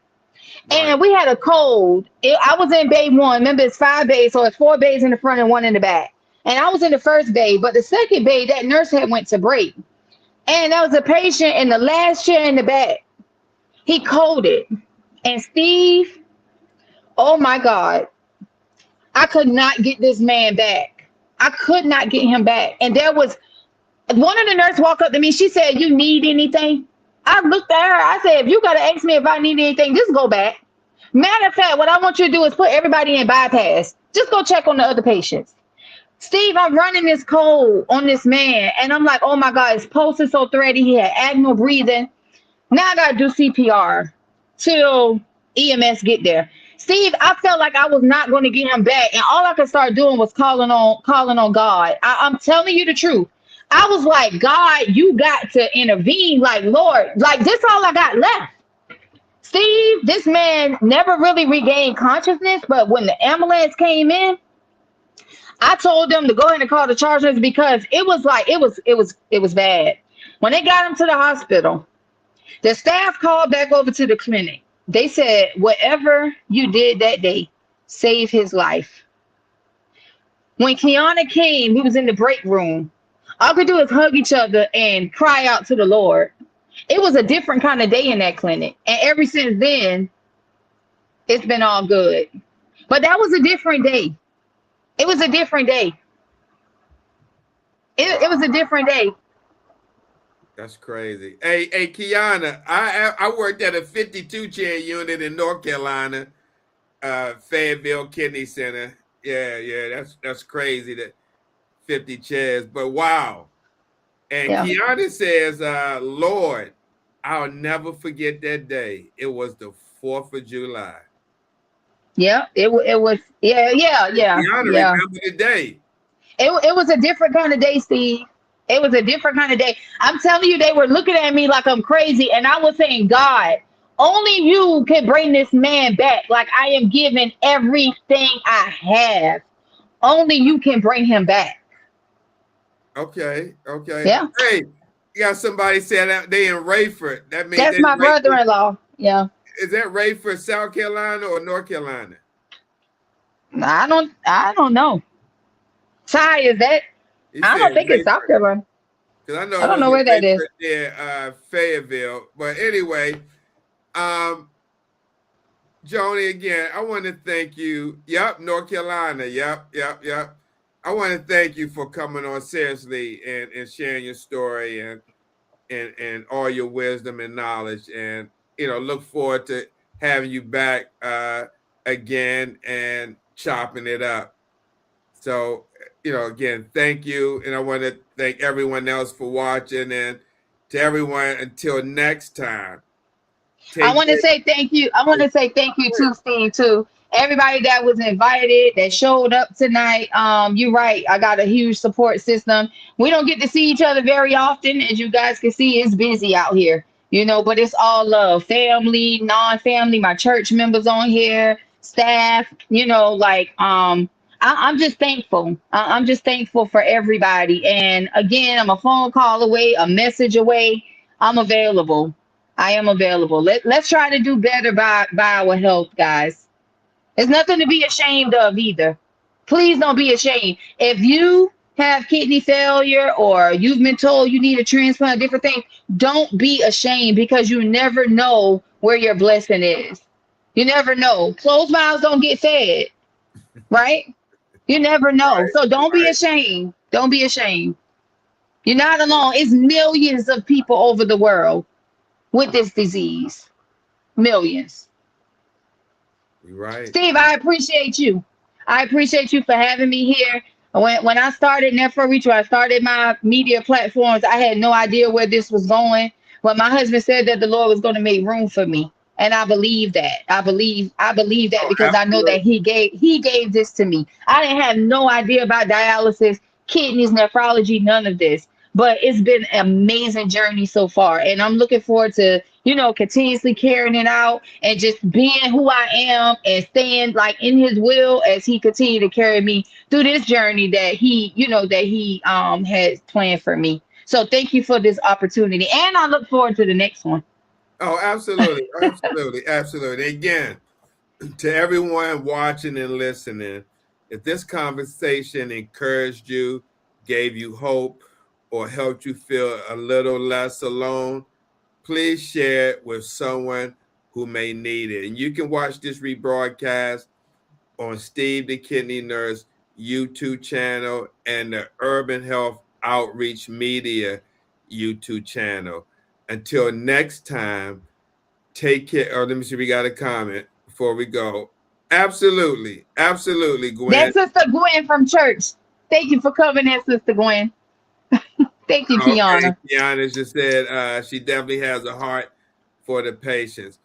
Right. And we had a cold. I was in bay 1. Remember, it's 5 bays, so it's 4 bays in the front and 1 in the back. And I was in the first bay, but the second bay, that nurse had went to break. And there was a patient in the last chair in the back. He coded. And Steve, oh my God, I could not get this man back. I could not get him back. And there was one of the nurses walked up to me. She said, "You need anything?" I looked at her. I said, "If you got to ask me if I need anything, just go back. Matter of fact, what I want you to do is put everybody in bypass. Just go check on the other patients." Steve, I'm running this cold on this man. And I'm like, oh my God, his pulse is so thready. He had abdominal breathing. Now I got to do CPR till EMS get there. Steve, I felt like I was not going to get him back. And all I could start doing was calling on God. I'm telling you the truth. I was like, God, you got to intervene. Like, Lord, like this all I got left. Steve, this man never really regained consciousness, but when the ambulance came in, I told them to go ahead and call the charge nurse because it was like it was bad. When they got him to the hospital, the staff called back over to the clinic. They said, whatever you did that day, save his life. When Kiana came, we was in the break room. All we could do is hug each other and cry out to the Lord. It was a different kind of day in that clinic. And ever since then, it's been all good. But that was a different day. It was a different day. It was a different day. That's crazy. Hey, Kiana, I worked at a 52-chair unit in North Carolina, Fayetteville Kidney Center. Yeah, that's crazy, that 50 chairs, but wow. And yeah. Kiana says, Lord, I'll never forget that day. It was the 4th of July. Yeah, it was. Yeah. Kiana remember the day. It was a different kind of day, Steve. It was a different kind of day. I'm telling you, they were looking at me like I'm crazy. And I was saying, God, only you can bring this man back. Like I am giving everything I have. Only you can bring him back. Okay. Yeah. Hey, you got somebody saying that they in Rayford. That means that's my brother-in-law. Yeah. Is that Rayford, South Carolina or North Carolina? I don't know. Ty, is that? I don't think Rayford. It's South Carolina. Because I don't know where that is. Yeah, Fayetteville. But anyway, Joni, again, I want to thank you. Yep, North Carolina. Yep. I want to thank you for coming on seriously and sharing your story and all your wisdom and knowledge. And look forward to having you back again and chopping it up. So, again, thank you. And I want to thank everyone else for watching. And to everyone, until next time. I want to say thank you. I want to say thank you too, Steve, too. everybody that was invited, that showed up tonight. You're right. I got a huge support system. We don't get to see each other very often. As you guys can see, it's busy out here, but it's all love. Family, non-family, my church members on here, staff, I'm just thankful. I'm just thankful for everybody. And again, I'm a phone call away, a message away. I'm available. I am available. Let's try to do better by our health, guys. There's nothing to be ashamed of either. Please don't be ashamed. If you have kidney failure or you've been told you need a transplant, different things, don't be ashamed, because you never know where your blessing is. You never know. Closed mouths don't get fed, right? You never know. Right, So don't be right. ashamed. Don't be ashamed. You're not alone. It's millions of people over the world with this disease. Millions. You're right. Steve, I appreciate you. I appreciate you for having me here. When I started NephroReach, when I started my media platforms, I had no idea where this was going. But my husband said that the Lord was going to make room for me. And I believe that. I believe that because I know that he gave this to me. I didn't have no idea about dialysis, kidneys, nephrology, none of this. But it's been an amazing journey so far. And I'm looking forward to, continuously carrying it out and just being who I am and staying like in his will as he continued to carry me through this journey that he has planned for me. So thank you for this opportunity. And I look forward to the next one. Oh, absolutely. Absolutely. Absolutely. Again, to everyone watching and listening, if this conversation encouraged you, gave you hope, or helped you feel a little less alone, please share it with someone who may need it. And you can watch this rebroadcast on Steve the Kidney Nurse YouTube channel and the Urban Health Outreach Media YouTube channel. Until next time, take care. Oh, let me see. We got a comment before we go. Absolutely. Absolutely, Gwen. That's Sister Gwen from church. Thank you for coming in, Sister Gwen. Thank you, Kiana. Kiana just said she definitely has a heart for the patients.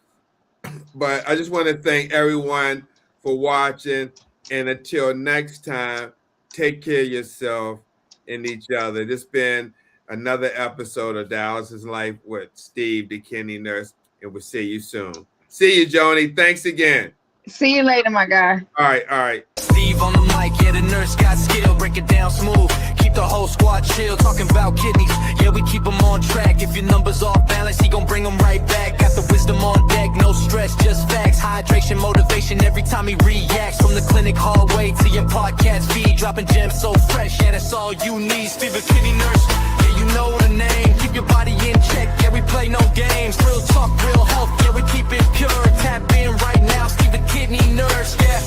But I just want to thank everyone for watching. And until next time, take care of yourself and each other. This has been another episode of Dialysis Life with Steve the Kidney Nurse, and we'll see you soon. See you, Joni. Thanks again. See you later, my guy. All right. Steve on the mic, yeah, the nurse got skill, break it down smooth, keep the whole squad chill, talking about kidneys, yeah, we keep them on track. If your numbers off balance, he gon' bring them right back. Got the wisdom on deck, no stress, just facts, hydration, motivation, every time he reacts. From the clinic hallway to your podcast feed, dropping gems so fresh, yeah, that's all you need. Steve the Kidney Nurse, yeah, you know the name, keep your body in check, yeah, we play no games, real talk, real health, yeah, we keep it pure, tap in right now, Steve the Kidney Nurse, yeah.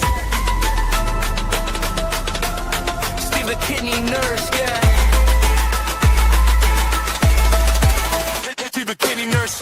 Steve the Kidney Nurse, yeah. Steve the Kidney Nurse.